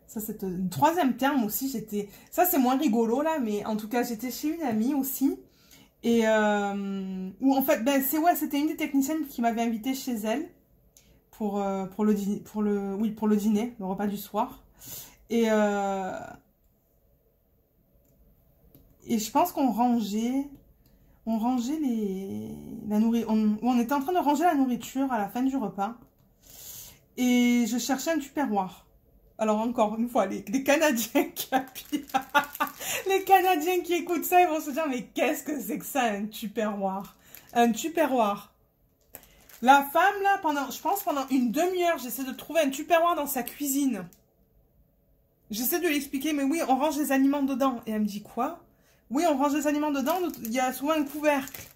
Ça, c'est un troisième terme aussi, j'étais... Ça, c'est moins rigolo, là, mais en tout cas, j'étais chez une amie aussi. Et où, en fait, ben, c'était une des techniciennes qui m'avait invitée chez elle pour le dîner, pour le repas du soir. Et Et je pense qu'on rangeait... la nourriture. On était en train de ranger la nourriture à la fin du repas. Et je cherchais un tupperware. Alors encore une fois, les Canadiens qui appuient. Les Canadiens qui écoutent ça, ils vont se dire, mais qu'est-ce que c'est que ça, un tupperware? Un tupperware. La femme, là, je pense pendant une demi-heure, j'essaie de trouver un tupperware dans sa cuisine. J'essaie de lui expliquer, mais oui, on range les aliments dedans. Et elle me dit, quoi? Oui, on range les aliments dedans, il y a souvent un couvercle.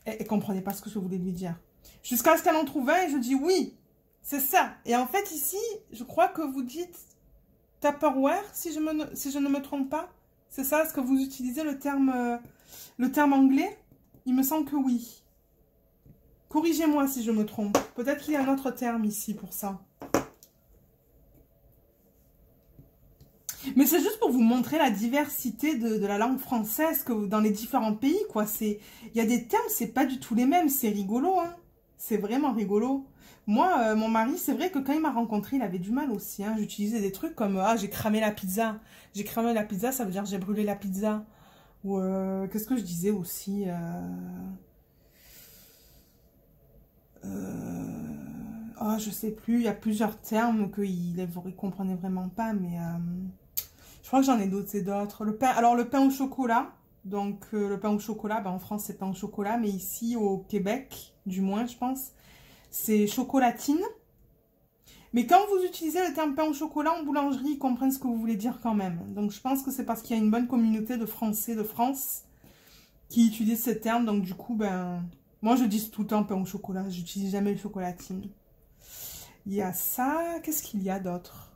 Elle ne comprenait pas ce que je voulais lui dire. Jusqu'à ce qu'elle en trouve un, et je dis, oui, c'est ça. Et en fait, ici, je crois que vous dites Tupperware, si je ne me trompe pas. C'est ça, est-ce que vous utilisez le terme anglais? Il me semble que oui. Corrigez-moi si je me trompe. Peut-être qu'il y a un autre terme ici pour ça. Mais c'est juste pour vous montrer la diversité de la langue française que dans les différents pays, quoi. Il y a des termes, c'est pas du tout les mêmes. C'est rigolo, hein. C'est vraiment rigolo. Moi, mon mari, c'est vrai que quand il m'a rencontré, il avait du mal aussi, hein. J'utilisais des trucs comme « Ah, j'ai cramé la pizza ». J'ai cramé la pizza, ça veut dire j'ai brûlé la pizza. Ou qu'est-ce que je disais aussi oh, je sais plus, il y a plusieurs termes qu'il ne comprenait vraiment pas, mais je crois que j'en ai d'autres et d'autres. Alors, le pain au chocolat, donc le pain au chocolat, ben, en France, c'est pain au chocolat, mais ici, au Québec, du moins, je pense, c'est chocolatine. Mais quand vous utilisez le terme pain au chocolat en boulangerie, ils comprennent ce que vous voulez dire quand même. Donc, je pense que c'est parce qu'il y a une bonne communauté de Français de France qui utilisent ce terme. Donc, du coup, ben, moi, je dis tout le temps pain au chocolat. J'utilise jamais le chocolatine. Il y a ça. Qu'est-ce qu'il y a d'autre?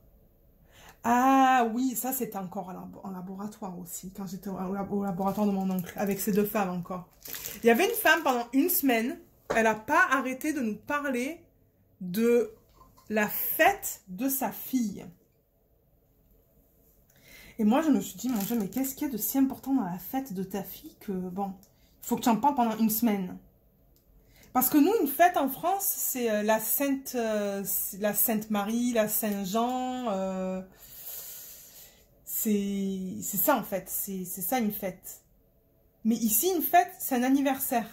Ah oui, ça c'était encore en laboratoire aussi, quand j'étais au laboratoire de mon oncle, avec ces deux femmes encore. Il y avait une femme pendant une semaine, elle n'a pas arrêté de nous parler de la fête de sa fille. Et moi je me suis dit, mon Dieu, mais qu'est-ce qu'il y a de si important dans la fête de ta fille que, bon, il faut que tu en parles pendant une semaine. Parce que nous, une fête en France, c'est la Sainte Marie, la Saint-Jean, c'est ça en fait, c'est ça une fête. Mais ici, une fête, c'est un anniversaire.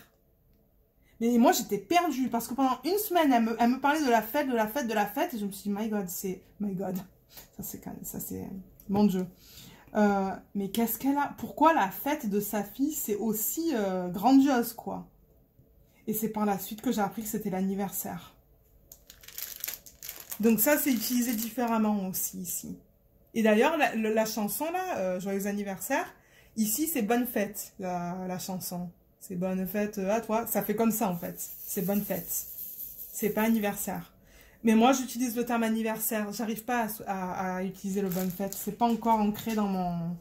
Mais moi, j'étais perdue parce que pendant une semaine, elle me parlait de la fête, de la fête, de la fête. Et je me suis dit, my God, my God. Ça c'est, mon Dieu. Mais qu'est-ce qu'elle a? Pourquoi la fête de sa fille, c'est aussi grandiose, quoi? Et c'est par la suite que j'ai appris que c'était l'anniversaire. Donc ça, c'est utilisé différemment aussi ici. Et d'ailleurs, la chanson, là, Joyeux anniversaire, ici, c'est bonne fête, la chanson. C'est bonne fête à toi. Ça fait comme ça, en fait. C'est bonne fête. C'est pas anniversaire. Mais moi, j'utilise le terme anniversaire. J'arrive pas à utiliser le bonne fête. C'est pas encore ancré dans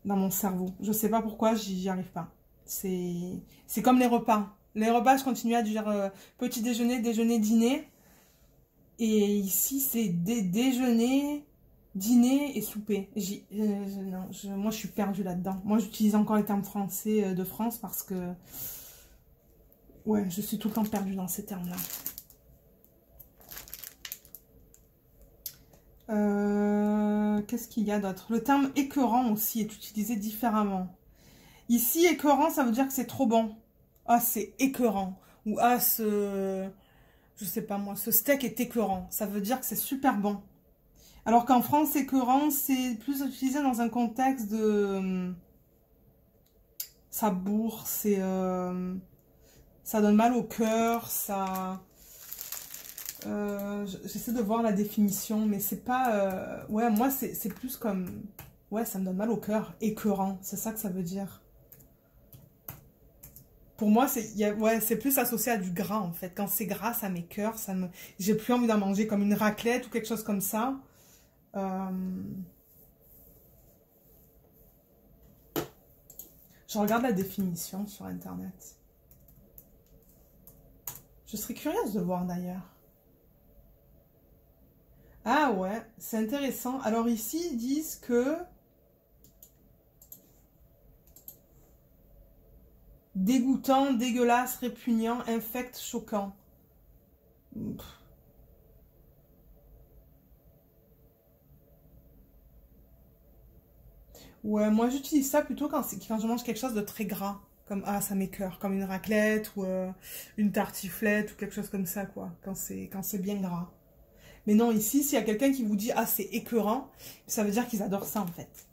mon cerveau. Je sais pas pourquoi, j'y arrive pas. C'est comme les repas. Les repas, je continue à dire petit déjeuner, déjeuner, dîner. Et ici, c'est déjeuner, dîner et souper. Non, moi, je suis perdue là-dedans. Moi, j'utilise encore les termes français de France parce que... Ouais, je suis tout le temps perdue dans ces termes-là. Qu'est-ce qu'il y a d'autre? Le terme écœurant aussi est utilisé différemment. Ici, écœurant, ça veut dire que c'est trop bon. Ah, c'est écœurant. Ou ah, je sais pas moi, ce steak est écœurant. Ça veut dire que c'est super bon. Alors qu'en France, écœurant, c'est plus utilisé dans un contexte de... ça bourre, ça donne mal au cœur, ça... j'essaie de voir la définition, mais c'est pas... ouais, moi, c'est plus comme... Ouais, ça me donne mal au cœur. Écœurant, c'est ça que ça veut dire. Pour moi, c'est plus associé à du gras, en fait. Quand c'est gras, ça m'écœure, j'ai plus envie d'en manger comme une raclette ou quelque chose comme ça. Je regarde la définition sur Internet. Je serais curieuse de voir d'ailleurs. Ah ouais, c'est intéressant. Alors ici, ils disent que... dégoûtant, dégueulasse, répugnant, infect, choquant. Ouais, moi j'utilise ça plutôt quand je mange quelque chose de très gras. Comme, ah, ça m'écoeure, comme une raclette ou une tartiflette ou quelque chose comme ça, quoi. Quand c'est bien gras. Mais non, ici, s'il y a quelqu'un qui vous dit, ah, c'est écœurant, ça veut dire qu'ils adorent ça, en fait.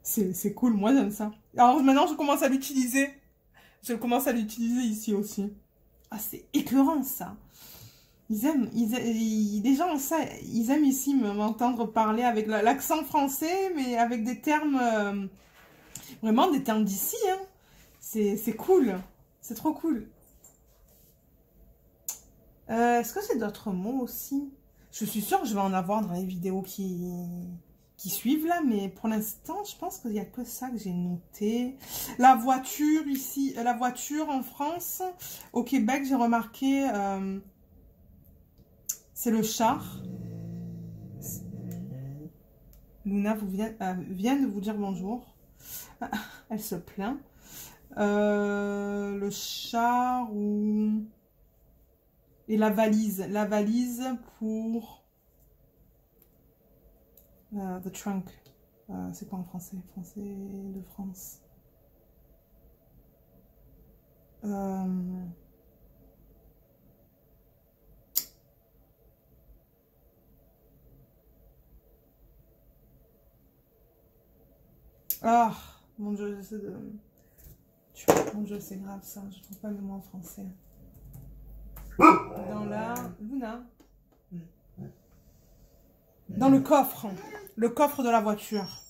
C'est cool, moi j'aime ça. Alors maintenant, je commence à l'utiliser. Je commence à l'utiliser ici aussi. Ah, c'est écœurant, ça. Les gens, ça, ils aiment ici m'entendre parler avec l'accent français, mais avec des termes, vraiment des termes d'ici, hein. C'est cool. C'est trop cool. Est-ce que c'est d'autres mots aussi? Je suis sûre que je vais en avoir dans les vidéos qui suivent là, mais pour l'instant, je pense qu'il n'y a que ça que j'ai noté. La voiture ici, la voiture en France, au Québec, j'ai remarqué, c'est le char. Luna vient de vous dire bonjour. Elle se plaint. Le char ou... Et la valise. La valise pour... the trunk. C'est quoi en français? Français de France. Ah, mon Dieu, j'essaie de... Mon Dieu, c'est grave ça. Je trouve pas le mot en français. Dans la... Luna. Dans le coffre. Le coffre de la voiture.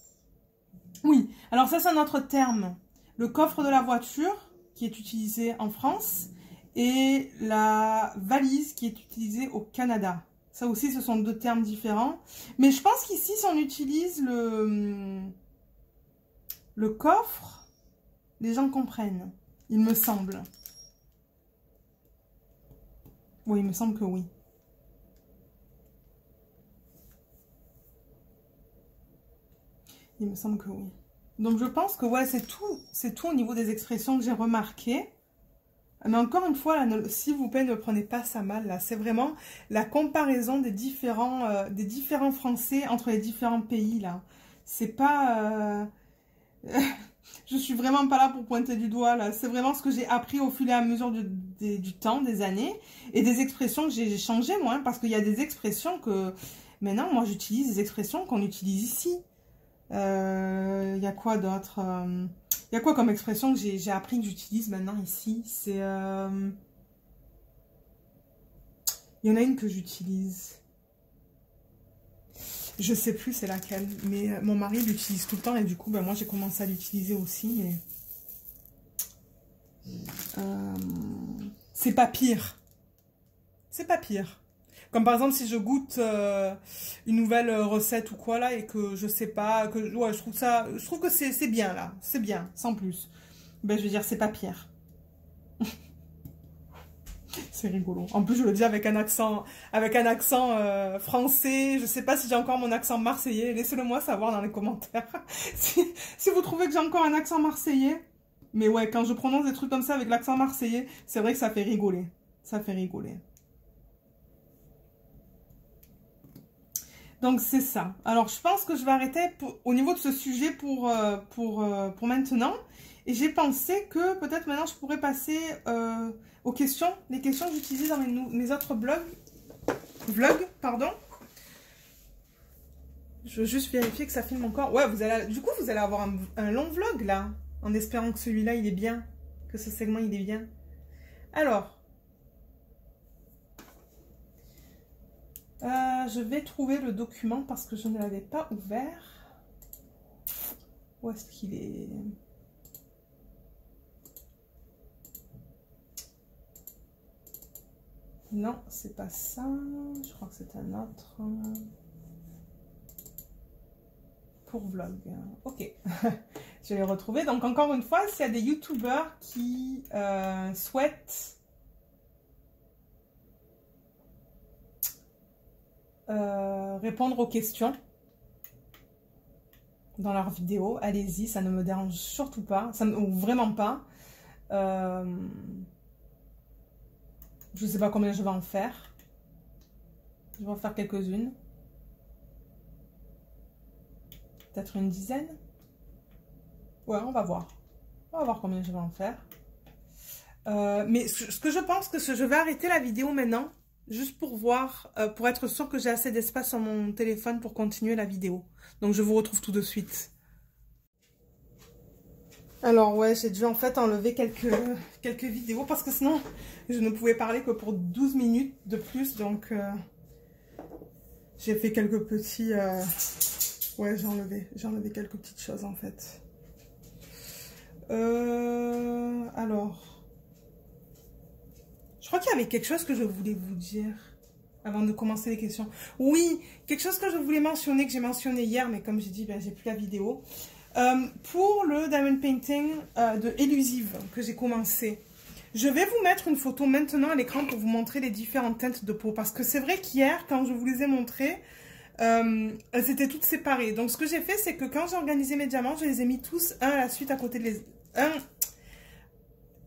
Oui, alors ça c'est un autre terme. Le coffre de la voiture qui est utilisé en France et la valise qui est utilisée au Canada. Ça aussi, ce sont deux termes différents. Mais je pense qu'ici, si on utilise le coffre, les gens comprennent. Il me semble. Oui, il me semble que oui. Il me semble que oui. Donc, je pense que, ouais, c'est tout au niveau des expressions que j'ai remarquées. Mais encore une fois, là, s'il vous plaît, ne prenez pas ça mal, là. C'est vraiment la comparaison des différents français entre les différents pays, là. C'est pas... je suis vraiment pas là pour pointer du doigt, là. C'est vraiment ce que j'ai appris au fur et à mesure du temps, des années. Et des expressions que j'ai changées, moi, hein, parce qu'il y a des expressions que... Maintenant, moi, j'utilise des expressions qu'on utilise ici. Il y a quoi d'autre? Il y a quoi comme expression que j'ai appris que j'utilise maintenant ici? C'est... Il y en a une que j'utilise. Je sais plus c'est laquelle. Mais mon mari l'utilise tout le temps et du coup, ben, moi j'ai commencé à l'utiliser aussi. Mais... c'est pas pire. C'est pas pire. Comme par exemple, si je goûte une nouvelle recette ou quoi là et que je sais pas, que ouais, je trouve que c'est bien là, c'est bien, sans plus. Ben je veux dire, c'est pas pire. C'est rigolo. En plus, je le dis avec un accent français. Je sais pas si j'ai encore mon accent marseillais. Laissez-le moi savoir dans les commentaires si vous trouvez que j'ai encore un accent marseillais. Mais ouais, quand je prononce des trucs comme ça avec l'accent marseillais, c'est vrai que ça fait rigoler. Ça fait rigoler. Donc c'est ça. Alors je pense que je vais arrêter au niveau de ce sujet pour maintenant. Et j'ai pensé que peut-être maintenant je pourrais passer aux questions. Les questions que j'utilisais dans mes autres vlogs, pardon. Je veux juste vérifier que ça filme encore. Ouais, du coup vous allez avoir un long vlog là. En espérant que celui-là il est bien. Que ce segment il est bien. Alors. Je vais trouver le document parce que je ne l'avais pas ouvert. Où est-ce qu'il est? Non, c'est pas ça. Je crois que c'est un autre. Pour vlog. Ok. Je vais le retrouver. Donc, encore une fois, s'il y a des youtubeurs qui souhaitent répondre aux questions dans leurs vidéos, allez-y, ça ne me dérange surtout pas, ou vraiment pas. Je ne sais pas combien je vais en faire. Je vais en faire quelques-unes. peut-être une dizaine. Ouais, on va voir. On va voir combien je vais en faire. Mais ce que je pense que je vais arrêter la vidéo maintenant, juste pour voir, pour être sûr que j'ai assez d'espace sur mon téléphone pour continuer la vidéo. Donc je vous retrouve tout de suite. Alors ouais, j'ai dû en fait enlever quelques vidéos parce que sinon je ne pouvais parler que pour 12 minutes de plus. Donc j'ai fait quelques petits... Ouais, j'ai enlevé quelques petites choses en fait. Alors... Je crois qu'il y avait quelque chose que je voulais vous dire avant de commencer les questions. Oui, quelque chose que je voulais mentionner, que j'ai mentionné hier, mais comme j'ai dit, ben, j'ai plus la vidéo. Pour le diamond painting de Elusive que j'ai commencé, je vais vous mettre une photo maintenant à l'écran pour vous montrer les différentes teintes de peau. Parce que c'est vrai qu'hier, quand je vous les ai montrées, elles étaient toutes séparées. Donc ce que j'ai fait, c'est que quand j'ai organisé mes diamants, je les ai mis tous un à la suite à côté de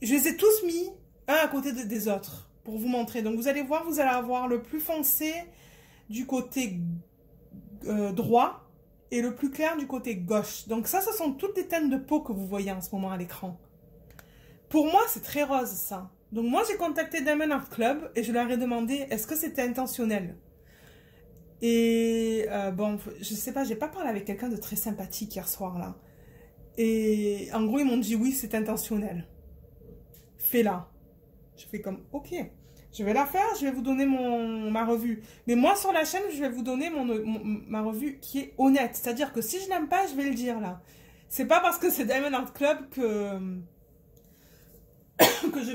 je les ai tous mis un à côté des autres pour vous montrer. Donc vous allez voir, vous allez avoir le plus foncé du côté droit et le plus clair du côté gauche. Donc ça, ce sont toutes les teintes de peau que vous voyez en ce moment à l'écran. Pour moi, c'est très rose ça. Donc moi, j'ai contacté Diamond Art Club et je leur ai demandé est-ce que c'était intentionnel. Et bon, je sais pas, j'ai pas parlé avec quelqu'un de très sympathique hier soir là. Et en gros, ils m'ont dit oui, c'est intentionnel. Fais-la. Je fais comme, ok, je vais la faire, je vais vous donner ma revue. Mais moi, sur la chaîne, je vais vous donner ma revue qui est honnête. C'est-à-dire que si je n'aime pas, je vais le dire, là. C'est pas parce que c'est Diamond Art Club que je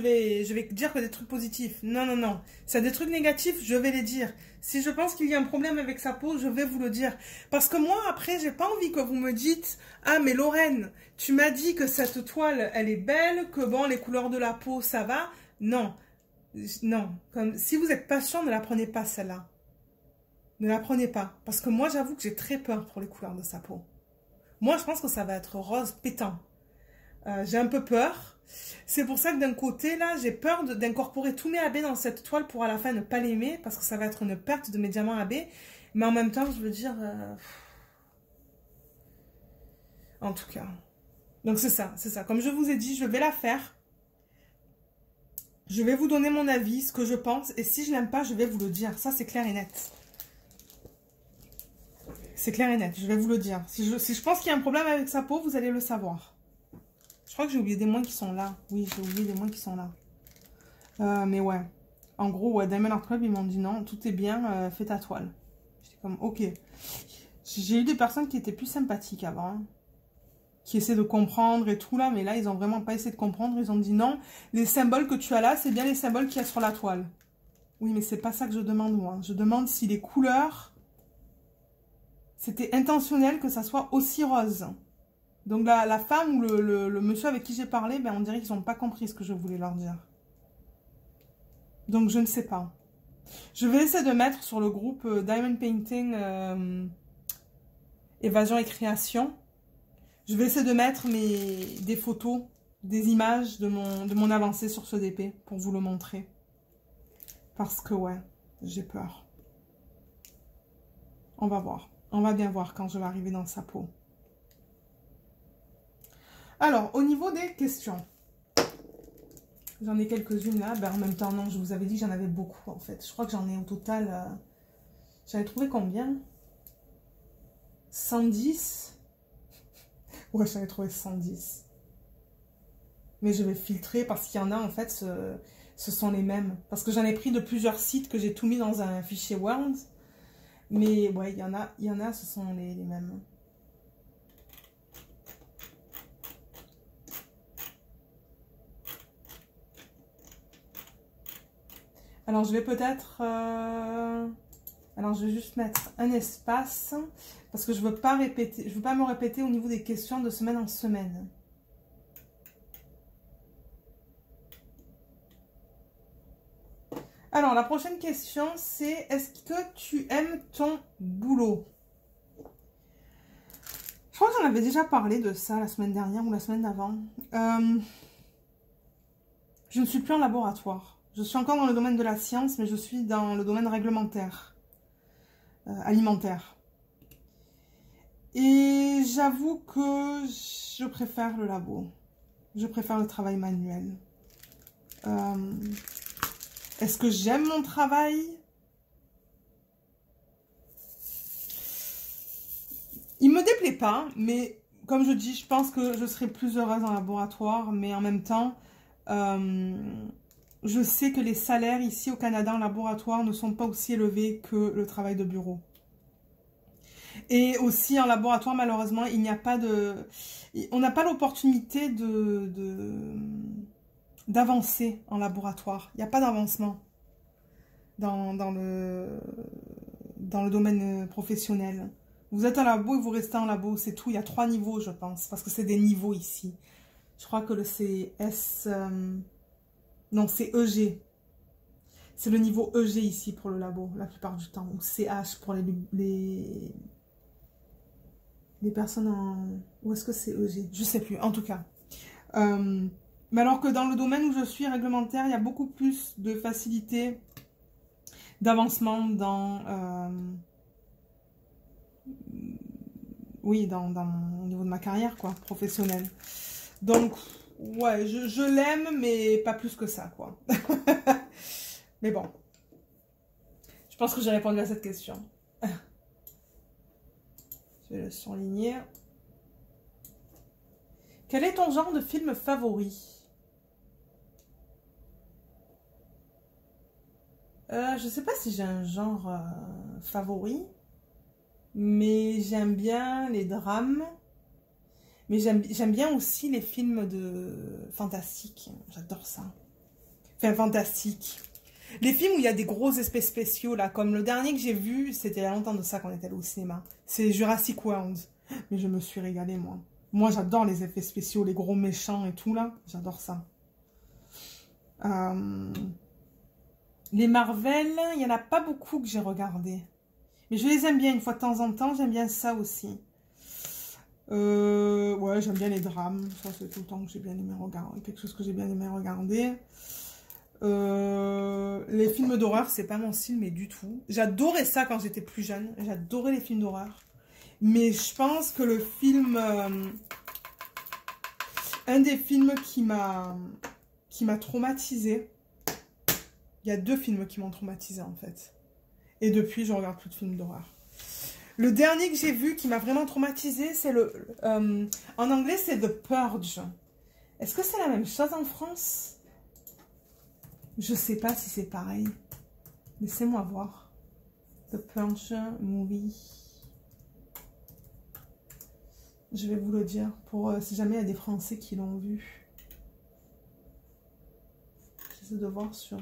vais dire que des trucs positifs. Non, non, non. C'est des trucs négatifs, je vais les dire. Si je pense qu'il y a un problème avec sa peau, je vais vous le dire. Parce que moi, après, j'ai pas envie que vous me dites « Ah, mais Lorraine, tu m'as dit que cette toile, elle est belle, que bon, les couleurs de la peau, ça va. » Non. Non. Comme, si vous n'êtes pas sûr, ne la prenez pas, celle-là. Ne la prenez pas. Parce que moi, j'avoue que j'ai très peur pour les couleurs de sa peau. Moi, je pense que ça va être rose pétant. J'ai un peu peur. C'est pour ça que d'un côté, là, j'ai peur d'incorporer tous mes AB dans cette toile pour à la fin ne pas l'aimer, parce que ça va être une perte de mes diamants AB. Mais en même temps, je veux dire... En tout cas. Donc c'est ça, c'est ça. Comme je vous ai dit, je vais la faire. Je vais vous donner mon avis, ce que je pense. Et si je l'aime pas, je vais vous le dire. Ça, c'est clair et net. C'est clair et net, je vais vous le dire. Si je pense qu'il y a un problème avec sa peau, vous allez le savoir. Je crois que j'ai oublié des moins qui sont là. Oui, j'ai oublié des moins qui sont là. Mais ouais. En gros, ouais, Diamond Art Club, ils m'ont dit non, tout est bien, fais ta toile. J'étais comme, ok. J'ai eu des personnes qui étaient plus sympathiques avant. Hein, qui essaient de comprendre et tout là, mais là, ils ont vraiment pas essayé de comprendre. Ils ont dit non, les symboles que tu as là, c'est bien les symboles qu'il y a sur la toile. Oui, mais c'est pas ça que je demande, moi. Je demande si les couleurs, c'était intentionnel que ça soit aussi rose. Donc la femme ou le monsieur avec qui j'ai parlé, ben, on dirait qu'ils n'ont pas compris ce que je voulais leur dire. Donc je ne sais pas. Je vais essayer de mettre sur le groupe Diamond Painting Évasion et Création. Je vais essayer de mettre des photos, des images de mon avancée sur ce DP pour vous le montrer. Parce que ouais, j'ai peur. On va voir. On va bien voir quand je vais arriver dans sa peau. Alors, au niveau des questions, j'en ai quelques-unes là. Ben, en même temps, non, je vous avais dit que j'en avais beaucoup en fait. Je crois que j'en ai au total... J'avais trouvé combien? 110. Ouais, j'avais trouvé 110. Mais je vais filtrer parce qu'il y en a en fait, ce sont les mêmes. Parce que j'en ai pris de plusieurs sites que j'ai tout mis dans un fichier Word. Mais ouais, il y en a, ce sont les mêmes. Alors, je vais peut-être... Alors, je vais juste mettre un espace. Parce que je ne veux pas répéter, je veux pas me répéter au niveau des questions de semaine en semaine. Alors, la prochaine question, c'est: est-ce que tu aimes ton boulot? Je crois que j'en avais déjà parlé de ça la semaine dernière ou la semaine d'avant. Je ne suis plus en laboratoire. Je suis encore dans le domaine de la science, mais je suis dans le domaine réglementaire, alimentaire. Et j'avoue que je préfère le labo. Je préfère le travail manuel. Est-ce que j'aime mon travail? Il me déplaît pas, mais comme je dis, je pense que je serais plus heureuse en laboratoire, mais en même temps, je sais que les salaires ici au Canada en laboratoire ne sont pas aussi élevés que le travail de bureau. Et aussi en laboratoire, malheureusement, il n'y a pas de... On n'a pas l'opportunité d'avancer en laboratoire. Il n'y a pas d'avancement dans le domaine professionnel. Vous êtes en labo et vous restez en labo, c'est tout. Il y a 3 niveaux, je pense, parce que c'est des niveaux ici. Je crois que c'est S... non, c'est EG. C'est le niveau EG ici pour le labo, la plupart du temps. Ou CH pour les personnes en... Où est-ce que c'est EG? Je sais plus, en tout cas. Mais alors que dans le domaine où je suis réglementaire, il y a beaucoup plus de facilité d'avancement dans... oui, au niveau de ma carrière, quoi, professionnelle. Donc, ouais, je l'aime, mais pas plus que ça, quoi. Mais bon. Je pense que j'ai répondu à cette question. Je vais le surligner. Quel est ton genre de film favori? Je sais pas si j'ai un genre favori. Mais j'aime bien les drames. Mais j'aime bien aussi les films de fantastique. J'adore ça. Enfin, fantastique. Les films où il y a des gros effets spéciaux, là. Comme le dernier que j'ai vu, c'était il y a longtemps de ça qu'on était allé au cinéma. C'est Jurassic World. Mais je me suis régalée, moi. Moi, j'adore les effets spéciaux, les gros méchants et tout, là. J'adore ça. Les Marvel, il n'y en a pas beaucoup que j'ai regardé. Mais je les aime bien une fois de temps en temps, j'aime bien ça aussi. Ouais, j'aime bien les drames. Ça, c'est tout le temps que j'ai bien aimé regarder. Quelque chose que j'ai bien aimé regarder. Les films d'horreur, c'est pas mon style, mais du tout. J'adorais ça quand j'étais plus jeune. J'adorais les films d'horreur. Mais je pense que le film... un des films qui m'a traumatisée. Il y a 2 films qui m'ont traumatisée, en fait. Et depuis, je regarde plus de films d'horreur. Le dernier que j'ai vu qui m'a vraiment traumatisée, c'est le... en anglais, c'est The Purge. Est-ce que c'est la même chose en France? Je sais pas si c'est pareil. Laissez-moi voir. The Purge Movie. Je vais vous le dire pour si jamais il y a des Français qui l'ont vu. J'essaie de voir sur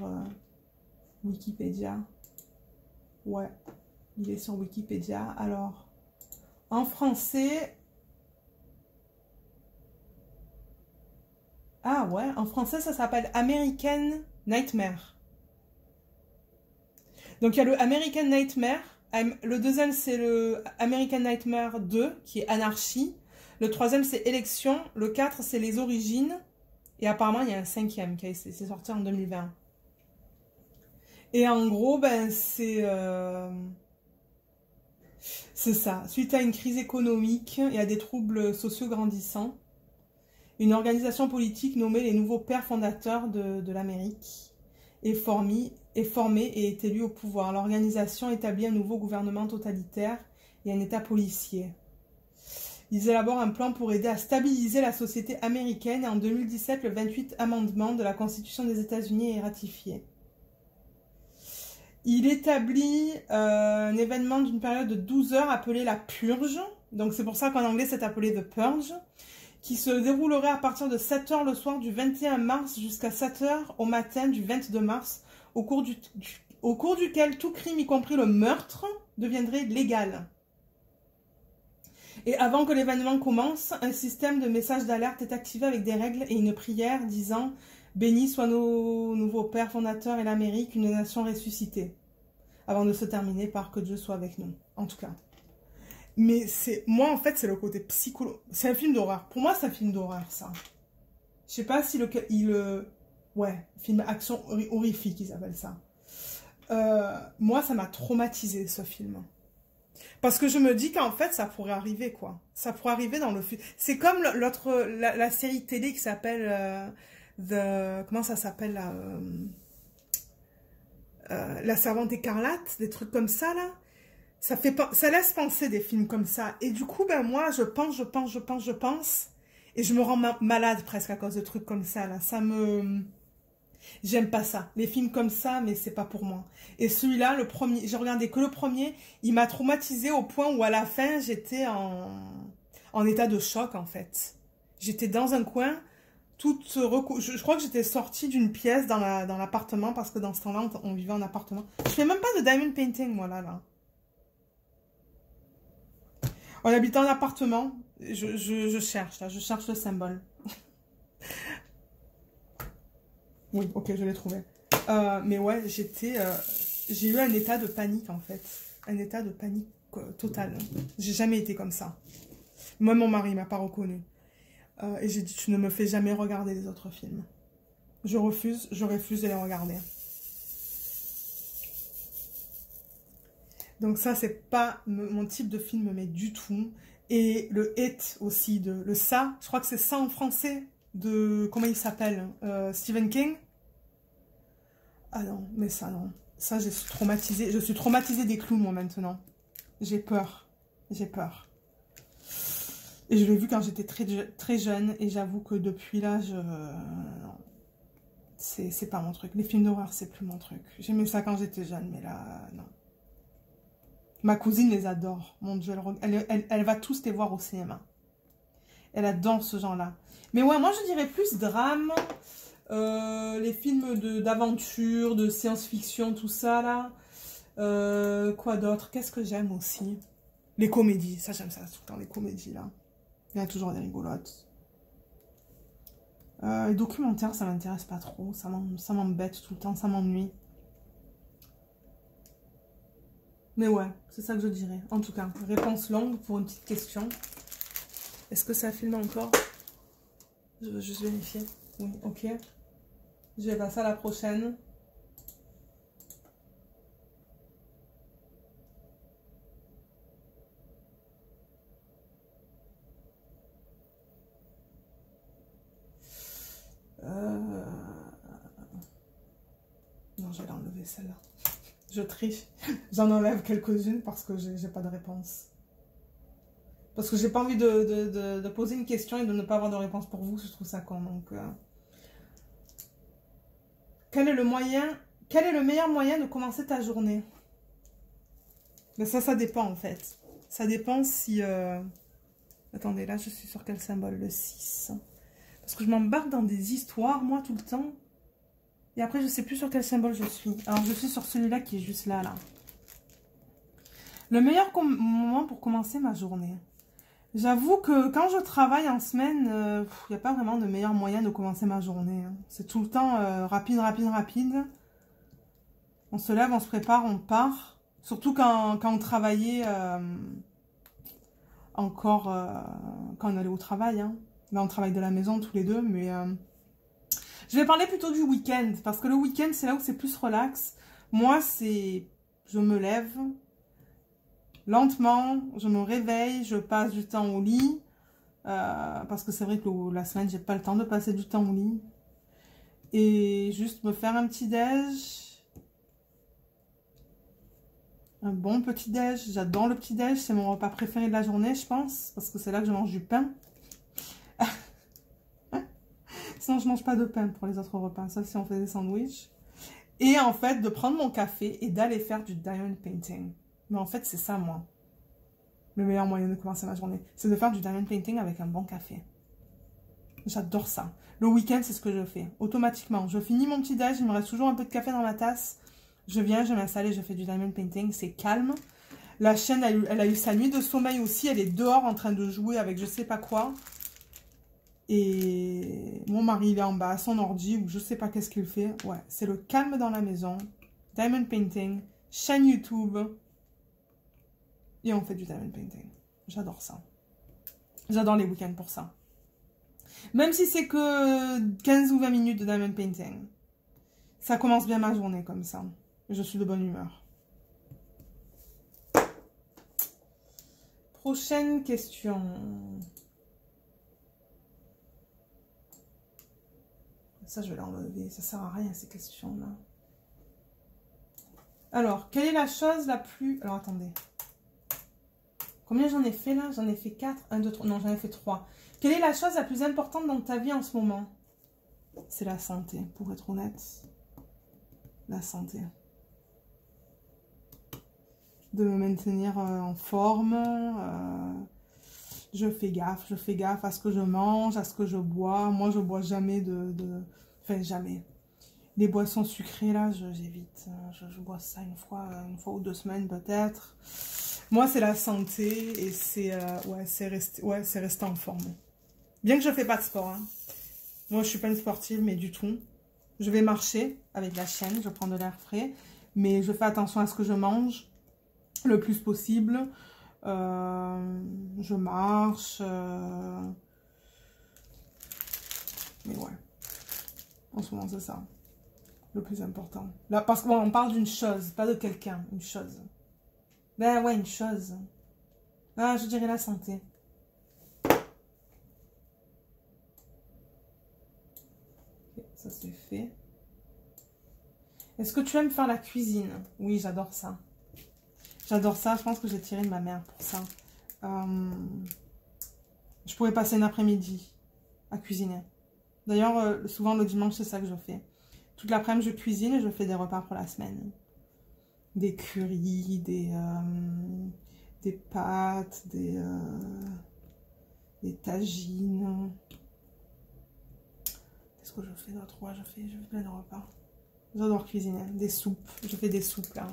Wikipédia. Ouais, il est sur Wikipédia. Alors, en français... Ah ouais, en français, ça s'appelle American Nightmare. Donc, il y a le American Nightmare. Le deuxième, c'est le American Nightmare 2, qui est Anarchie. Le troisième, c'est Élection. Le 4, c'est Les Origines. Et apparemment, il y a un 5e qui est sorti en 2020. Et en gros, ben, c'est ça. Suite à une crise économique et à des troubles sociaux grandissants, une organisation politique nommée les nouveaux pères fondateurs de l'Amérique est formée et est élue au pouvoir. L'organisation établit un nouveau gouvernement totalitaire et un État policier. Ils élaborent un plan pour aider à stabiliser la société américaine et en 2017, le 28 amendement de la Constitution des États-Unis est ratifié. Il établit un événement d'une période de 12 heures appelé la purge. Donc c'est pour ça qu'en anglais c'est appelé The Purge. Qui se déroulerait à partir de 7 heures le soir du 21 mars jusqu'à 7 heures au matin du 22 mars. Au cours duquel tout crime, y compris le meurtre, deviendrait légal. Et avant que l'événement commence, un système de messages d'alerte est activé avec des règles et une prière disant « Bénis soient nos nouveaux pères fondateurs et l'Amérique, une nation ressuscitée ». Avant de se terminer par « Que Dieu soit avec nous ». En tout cas. Mais c'est moi, en fait, c'est le côté psychologique. C'est un film d'horreur. Pour moi, c'est un film d'horreur, ça. Je sais pas si ouais, film action horrifique, ils appellent ça. Moi, ça m'a traumatisé, ce film. Parce que je me dis qu'en fait, ça pourrait arriver, quoi. Ça pourrait arriver dans le futur. C'est comme la série télé qui s'appelle comment ça s'appelle là La Servante écarlate, des trucs comme ça, là. Ça laisse penser des films comme ça. Et du coup, ben moi, je pense. Et je me rends malade presque à cause de trucs comme ça, là. J'aime pas ça. Les films comme ça, mais c'est pas pour moi. Et celui-là, le premier, j'ai regardé que le premier, il m'a traumatisé au point où à la fin, j'étais en état de choc, en fait. J'étais dans un coin, je crois que j'étais sortie d'une pièce dans l'appartement, parce que dans ce temps-là, on vivait en appartement. Je fais même pas de diamond painting, moi, là. On habite en appartement. Je cherche, là. Je cherche le symbole. Oui, ok, je l'ai trouvé. Mais ouais, j'ai eu un état de panique, en fait. Un état de panique total. J'ai jamais été comme ça. Moi, mon mari m'a pas reconnu. Et j'ai dit, tu ne me fais jamais regarder les autres films. Je refuse de les regarder. Donc ça, c'est pas mon type de film, mais du tout. Et le It aussi, le Ça, je crois que c'est ça en français, de, comment il s'appelle, Stephen King. Ah non, mais ça non. Ça, je suis traumatisée des clowns, moi, maintenant. J'ai peur. J'ai peur. Et je l'ai vu quand j'étais très jeune, et j'avoue que depuis là, non. C'est pas mon truc. Les films d'horreur, c'est plus mon truc. J'aimais ça quand j'étais jeune, mais là, non. Ma cousine les adore. Mon Dieu, elle va tous les voir au cinéma. Elle adore ce genre-là. Mais ouais, moi, je dirais plus drame, les films d'aventure, de science-fiction, tout ça, là. Quoi d'autre? Qu'est-ce que j'aime aussi? Les comédies. Ça, j'aime ça tout le temps, les comédies, là. Il y a toujours des rigolotes. Les documentaires, ça m'intéresse pas trop. Ça m'embête tout le temps, ça m'ennuie. Mais ouais, c'est ça que je dirais. En tout cas, réponse longue pour une petite question. Est-ce que ça filme encore? Je veux juste vérifier. Oui, ok. Je vais passer à la prochaine. Non, je vais l'enlever celle-là. Je triche. J'en enlève quelques-unes parce que j'ai pas de réponse. Parce que j'ai pas envie de poser une question et de ne pas avoir de réponse pour vous. Je trouve ça con. Donc, quel est le meilleur moyen de commencer ta journée? Mais ça dépend en fait. Ça dépend si... Attendez, là je suis sur quel symbole? Le 6. Parce que je m'embarque dans des histoires, moi, tout le temps. Et après, je sais plus sur quel symbole je suis. Alors, je suis sur celui-là qui est juste là, là. Le meilleur moment pour commencer ma journée. J'avoue que quand je travaille en semaine, il n'y a pas vraiment de meilleur moyen de commencer ma journée. Hein. C'est tout le temps rapide. On se lève, on se prépare, on part. Surtout quand on travaillait encore, quand on allait au travail. Hein. Là, on travaille de la maison tous les deux, mais... Je vais parler plutôt du week-end, parce que le week-end, c'est là où c'est plus relax. Moi, je me lève lentement, je me réveille, je passe du temps au lit, parce que c'est vrai que la semaine, j'ai pas le temps de passer du temps au lit. Et juste me faire un petit déj, un bon petit déj. J'adore le petit déj, c'est mon repas préféré de la journée, je pense, parce que c'est là que je mange du pain. Sinon, je mange pas de pain pour les autres repas, sauf si on fait des sandwichs. Et en fait, de prendre mon café et d'aller faire du diamond painting. Mais en fait, c'est ça, moi. Le meilleur moyen de commencer ma journée. C'est de faire du diamond painting avec un bon café. J'adore ça. Le week-end, c'est ce que je fais. Automatiquement. Je finis mon petit déj, il me reste toujours un peu de café dans ma tasse. Je viens, je m'installe et je fais du diamond painting. C'est calme. La chienne, elle a eu sa nuit de sommeil aussi. Elle est dehors en train de jouer avec je sais pas quoi. Et mon mari, il est en bas à son ordi ou je sais pas qu'est-ce qu'il fait. Ouais, c'est le calme dans la maison. Diamond painting, chaîne YouTube. Et on fait du diamond painting. J'adore ça. J'adore les week-ends pour ça. Même si c'est que 15 ou 20 minutes de diamond painting. Ça commence bien ma journée comme ça. Je suis de bonne humeur. prochaine question. Ça, je vais l'enlever. Ça sert à rien, ces questions-là. Alors, quelle est la chose la plus... Alors, attendez. Combien j'en ai fait, là? J'en ai fait 4. 1, 2, 3. Non, j'en ai fait 3. Quelle est la chose la plus importante dans ta vie en ce moment? C'est la santé, pour être honnête. La santé. De me maintenir en forme. Je fais gaffe à ce que je mange, à ce que je bois. Moi, je bois jamais Enfin, jamais. Les boissons sucrées, là, j'évite. Je bois ça une fois ou 2 semaines, peut-être. Moi, c'est la santé et c'est rester en forme. Bien que je fais pas de sport. Hein. Moi, je suis pas une sportive, mais du tout. Je vais marcher avec la chienne, je prends de l'air frais. Mais je fais attention à ce que je mange le plus possible. Je marche. Mais ouais. En ce moment, c'est ça. Le plus important. Là, parce qu'on parle d'une chose, pas de quelqu'un. Une chose. Ben ouais, une chose. Ah, je dirais la santé. Okay, ça, c'est fait. Est-ce que tu aimes faire la cuisine? Oui, j'adore ça. J'adore ça. Je pense que j'ai tiré de ma mère pour ça. Je pourrais passer un après-midi à cuisiner. D'ailleurs, souvent le dimanche, c'est ça que je fais. Toute l'après-midi, je cuisine et je fais des repas pour la semaine. Des currys, des pâtes, des tagines. Qu'est-ce que je fais d'autre? Ouais, je fais plein de repas. J'adore cuisiner. Des soupes. Je fais des soupes là.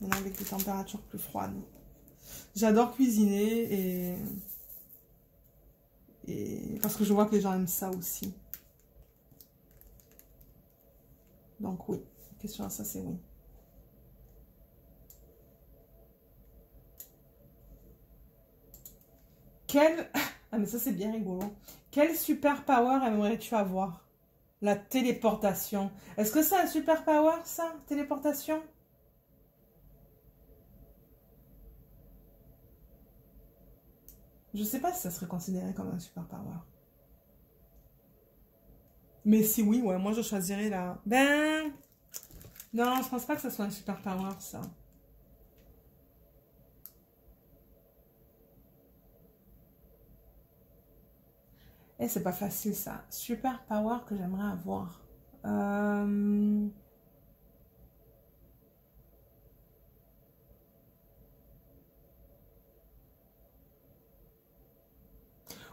Maintenant avec des températures plus froides. J'adore cuisiner et parce que je vois que les gens aiment ça aussi. Donc oui, la question à ça c'est oui. Ah mais ça c'est bien rigolo. Quel super power aimerais-tu avoir? La téléportation. Est-ce que c'est un super power ça? Téléportation? Je sais pas si ça serait considéré comme un super power. Mais si oui, ouais, moi je choisirais la... Ben... Non, je pense pas que ça soit un super power, ça. Eh, c'est pas facile, ça. Super power que j'aimerais avoir.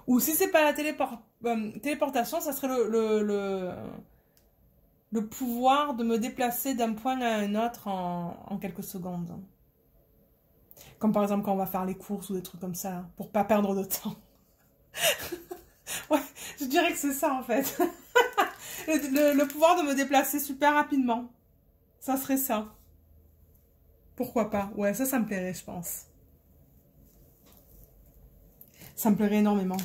Ou si c'est pas la téléportation, ça serait le pouvoir de me déplacer d'un point à un autre en quelques secondes. Comme par exemple quand on va faire les courses ou des trucs comme ça, pour pas perdre de temps. Ouais, je dirais que c'est ça en fait. Le pouvoir de me déplacer super rapidement. Ça serait ça. Pourquoi pas? Ouais, ça me plairait, je pense. Ça me plairait énormément.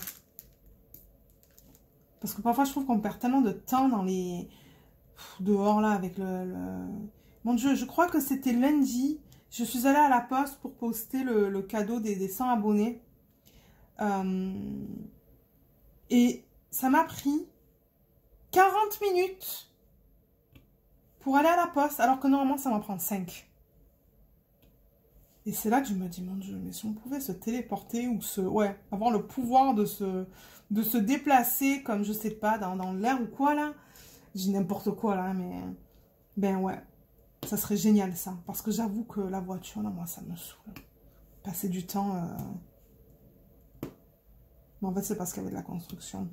Parce que parfois, je trouve qu'on perd tellement de temps dans les... dehors, là, avec Mon Dieu, je crois que c'était lundi. Je suis allée à la poste pour poster le cadeau des 100 abonnés. Et ça m'a pris 40 minutes pour aller à la poste, alors que normalement, ça m'en prend 5. Et c'est là que je me dis, mon Dieu, mais si on pouvait se téléporter ou ouais, avoir le pouvoir de se déplacer comme, je sais pas, dans l'air ou quoi, là. Je dis n'importe quoi, là, mais... Ben ouais, ça serait génial, ça. Parce que j'avoue que la voiture, là, moi, ça me saoule. Passer du temps... Mais en fait, c'est parce qu'il y avait de la construction.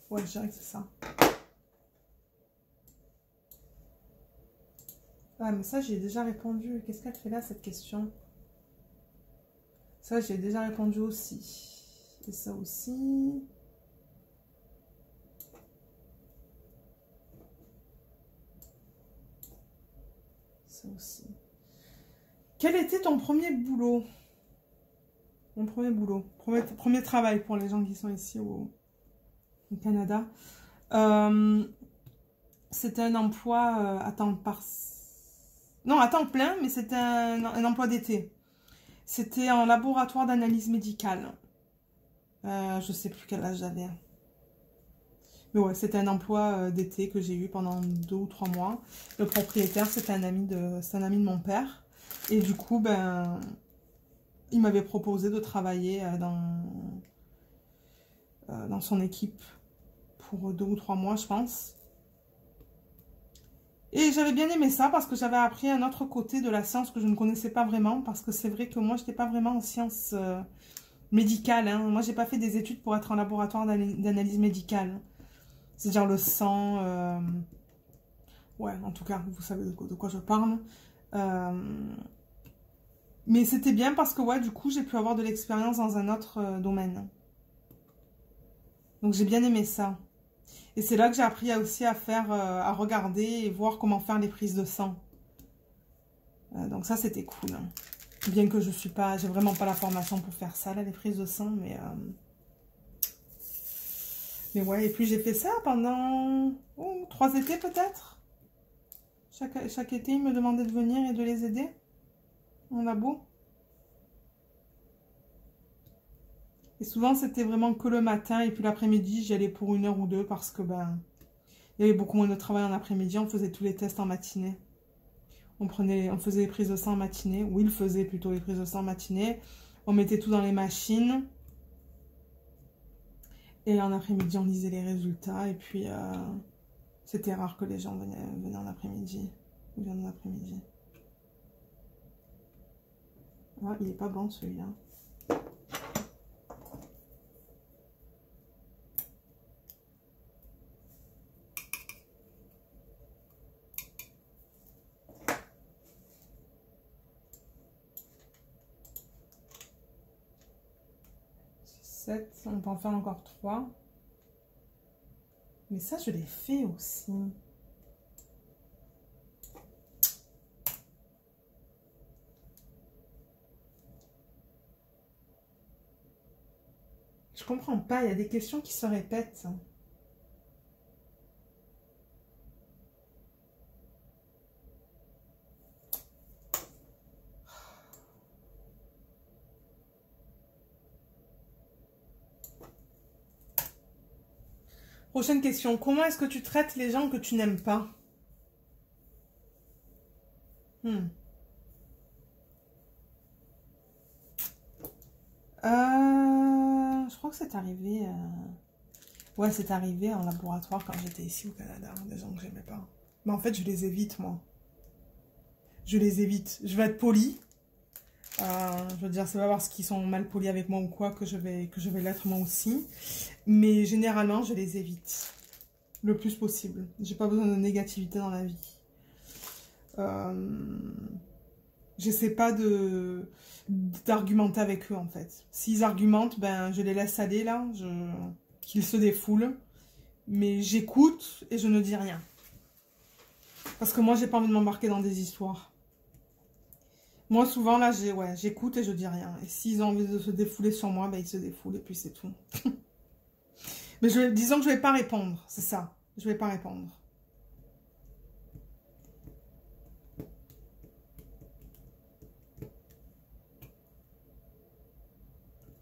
Ouais, je dirais que c'est ça. Ah, mais ça, j'ai déjà répondu. Qu'est-ce qu'elle fait là, cette question? Ça, j'ai déjà répondu aussi. Et ça aussi. Ça aussi. Quel était ton premier boulot? Mon premier boulot. Premier travail pour les gens qui sont ici au Canada. C'était un emploi à temps plein, mais c'était un emploi d'été. C'était en laboratoire d'analyse médicale. Je sais plus quel âge j'avais. Mais ouais, c'était un emploi d'été que j'ai eu pendant 2 ou 3 mois. Le propriétaire, c'est un ami de mon père. Et du coup, ben, il m'avait proposé de travailler dans son équipe pour 2 ou 3 mois, je pense. Et j'avais bien aimé ça parce que j'avais appris un autre côté de la science que je ne connaissais pas vraiment. Parce que c'est vrai que moi, je n'étais pas vraiment en sciences médicales. Hein. Moi, j'ai pas fait des études pour être en laboratoire d'analyse médicale. C'est-à-dire le sang. Ouais, en tout cas, vous savez de quoi je parle. Mais c'était bien parce que, ouais, du coup, j'ai pu avoir de l'expérience dans un autre domaine. Donc, j'ai bien aimé ça. Et c'est là que j'ai appris aussi à faire, à regarder et voir comment faire les prises de sang. Donc ça, c'était cool. Hein. Bien que j'ai vraiment pas la formation pour faire ça, là, les prises de sang, mais ouais, et puis j'ai fait ça pendant 3 étés peut-être. Chaque été, ils me demandaient de venir et de les aider en labo. Et souvent, c'était vraiment que le matin et puis l'après-midi, j'y allais pour 1 heure ou 2 parce que ben, il y avait beaucoup moins de travail en après-midi. On faisait tous les tests en matinée. On faisait les prises de sang en matinée, ou ils faisaient plutôt les prises de sang en matinée. On mettait tout dans les machines. Et en après-midi, on lisait les résultats. Et puis, c'était rare que les gens venaient en après-midi. Ou viennent en après-midi. Ah, il est pas bon celui-là. On peut en faire encore 3. Mais ça, je l'ai fait aussi. Je comprends pas, il y a des questions qui se répètent. Prochaine question. Comment est-ce que tu traites les gens que tu n'aimes pas? Je crois que c'est arrivé... Ouais, c'est arrivé en laboratoire quand j'étais ici au Canada, des gens que j'aimais pas. Mais en fait, je les évite, moi. Je les évite. Je vais être polie. Je veux dire, c'est pas parce qu'ils sont mal polis avec moi ou quoi que je vais l'être moi aussi. Mais généralement, je les évite. Le plus possible. J'ai pas besoin de négativité dans la vie. J'essaie pas d'argumenter avec eux, en fait. S'ils argumentent, ben, je les laisse aller, là. Qu'ils se défoulent. Mais j'écoute et je ne dis rien. Parce que moi, j'ai pas envie de m'embarquer dans des histoires. Moi, souvent, là, j'écoute et je dis rien. Et s'ils ont envie de se défouler sur moi, ben, ils se défoulent et puis c'est tout. Mais disons que je vais pas répondre, c'est ça. Je vais pas répondre.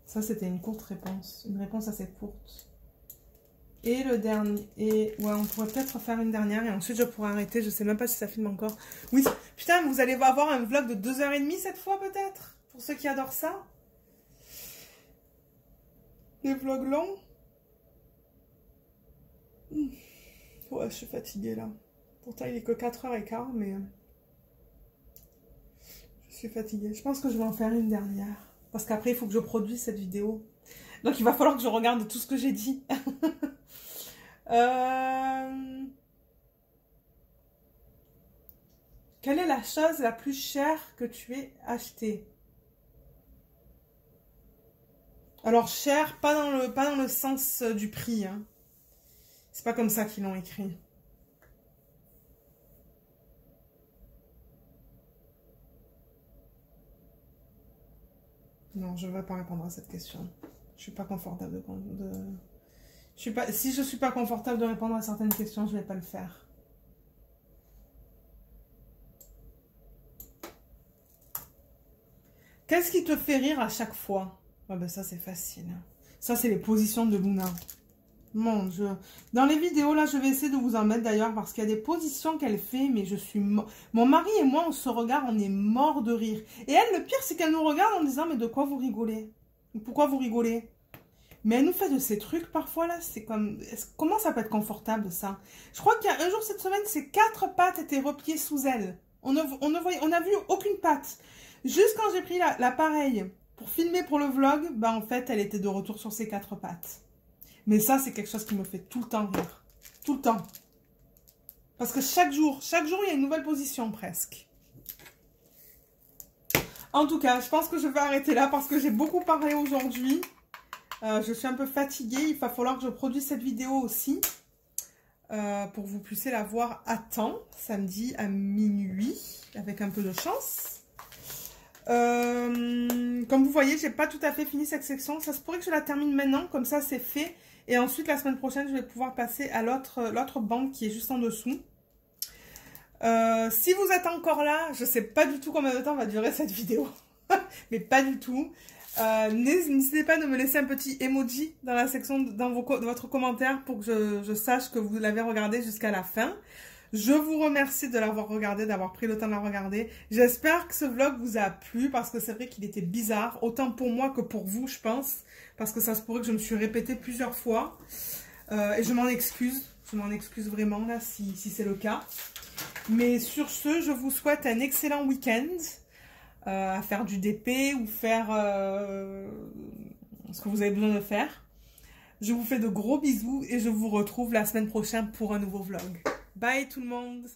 Ça, c'était une courte réponse. Une réponse assez courte. Et le dernier... Et ouais, on pourrait peut-être faire une dernière et ensuite je pourrais arrêter. Je sais même pas si ça filme encore. Oui, putain, vous allez avoir un vlog de 2h30 cette fois peut-être. Pour ceux qui adorent ça. Des vlogs longs. Ouais, je suis fatiguée là. Pourtant, il est que 4h15, mais... Je suis fatiguée. Je pense que je vais en faire une dernière. Parce qu'après, il faut que je produise cette vidéo. Donc, il va falloir que je regarde tout ce que j'ai dit. Quelle est la chose la plus chère que tu aies achetée? Alors, cher, pas dans le sens du prix. Hein. C'est pas comme ça qu'ils l'ont écrit. Non, je ne vais pas répondre à cette question. Je suis pas confortable Si je suis pas confortable de répondre à certaines questions, je vais pas le faire. Qu'est-ce qui te fait rire à chaque fois? Ah ben ça, c'est facile. Ça, c'est les positions de Luna. Mon Dieu. Dans les vidéos, là, je vais essayer de vous en mettre d'ailleurs parce qu'il y a des positions qu'elle fait, mais je suis... Mon mari et moi, on se regarde, on est mort de rire. Et elle, le pire, c'est qu'elle nous regarde en disant, mais de quoi vous rigolez? Pourquoi vous rigolez? Mais elle nous fait de ces trucs parfois, là, c'est comme... Comment ça peut être confortable, ça? Je crois qu'il y a un jour cette semaine, ses 4 pattes étaient repliées sous elle. On a vu aucune patte. Juste quand j'ai pris l'appareil pour filmer pour le vlog, bah en fait, elle était de retour sur ses 4 pattes. Mais ça, c'est quelque chose qui me fait tout le temps rire. Tout le temps. Parce que chaque jour, il y a une nouvelle position presque. En tout cas, je pense que je vais arrêter là parce que j'ai beaucoup parlé aujourd'hui. Je suis un peu fatiguée. Il va falloir que je produise cette vidéo aussi. Pour que vous puissiez la voir à temps. Samedi à minuit. Avec un peu de chance. Comme vous voyez, j'ai pas tout à fait fini cette section. Ça se pourrait que je la termine maintenant. Comme ça, c'est fait. Et ensuite, la semaine prochaine, je vais pouvoir passer à l'autre bande qui est juste en dessous. Si vous êtes encore là, je sais pas du tout combien de temps va durer cette vidéo. Mais pas du tout. N'hésitez pas de me laisser un petit emoji dans la section, dans votre commentaire pour que je sache que vous l'avez regardé jusqu'à la fin. Je vous remercie de l'avoir regardé, d'avoir pris le temps de la regarder. J'espère que ce vlog vous a plu parce que c'est vrai qu'il était bizarre, autant pour moi que pour vous, je pense. Parce que ça se pourrait que je me suis répétée plusieurs fois. Et je m'en excuse. Je m'en excuse vraiment là si c'est le cas. Mais sur ce, je vous souhaite un excellent week-end. À faire du DP ou faire ce que vous avez besoin de faire. Je vous fais de gros bisous et je vous retrouve la semaine prochaine pour un nouveau vlog. Bye tout le monde!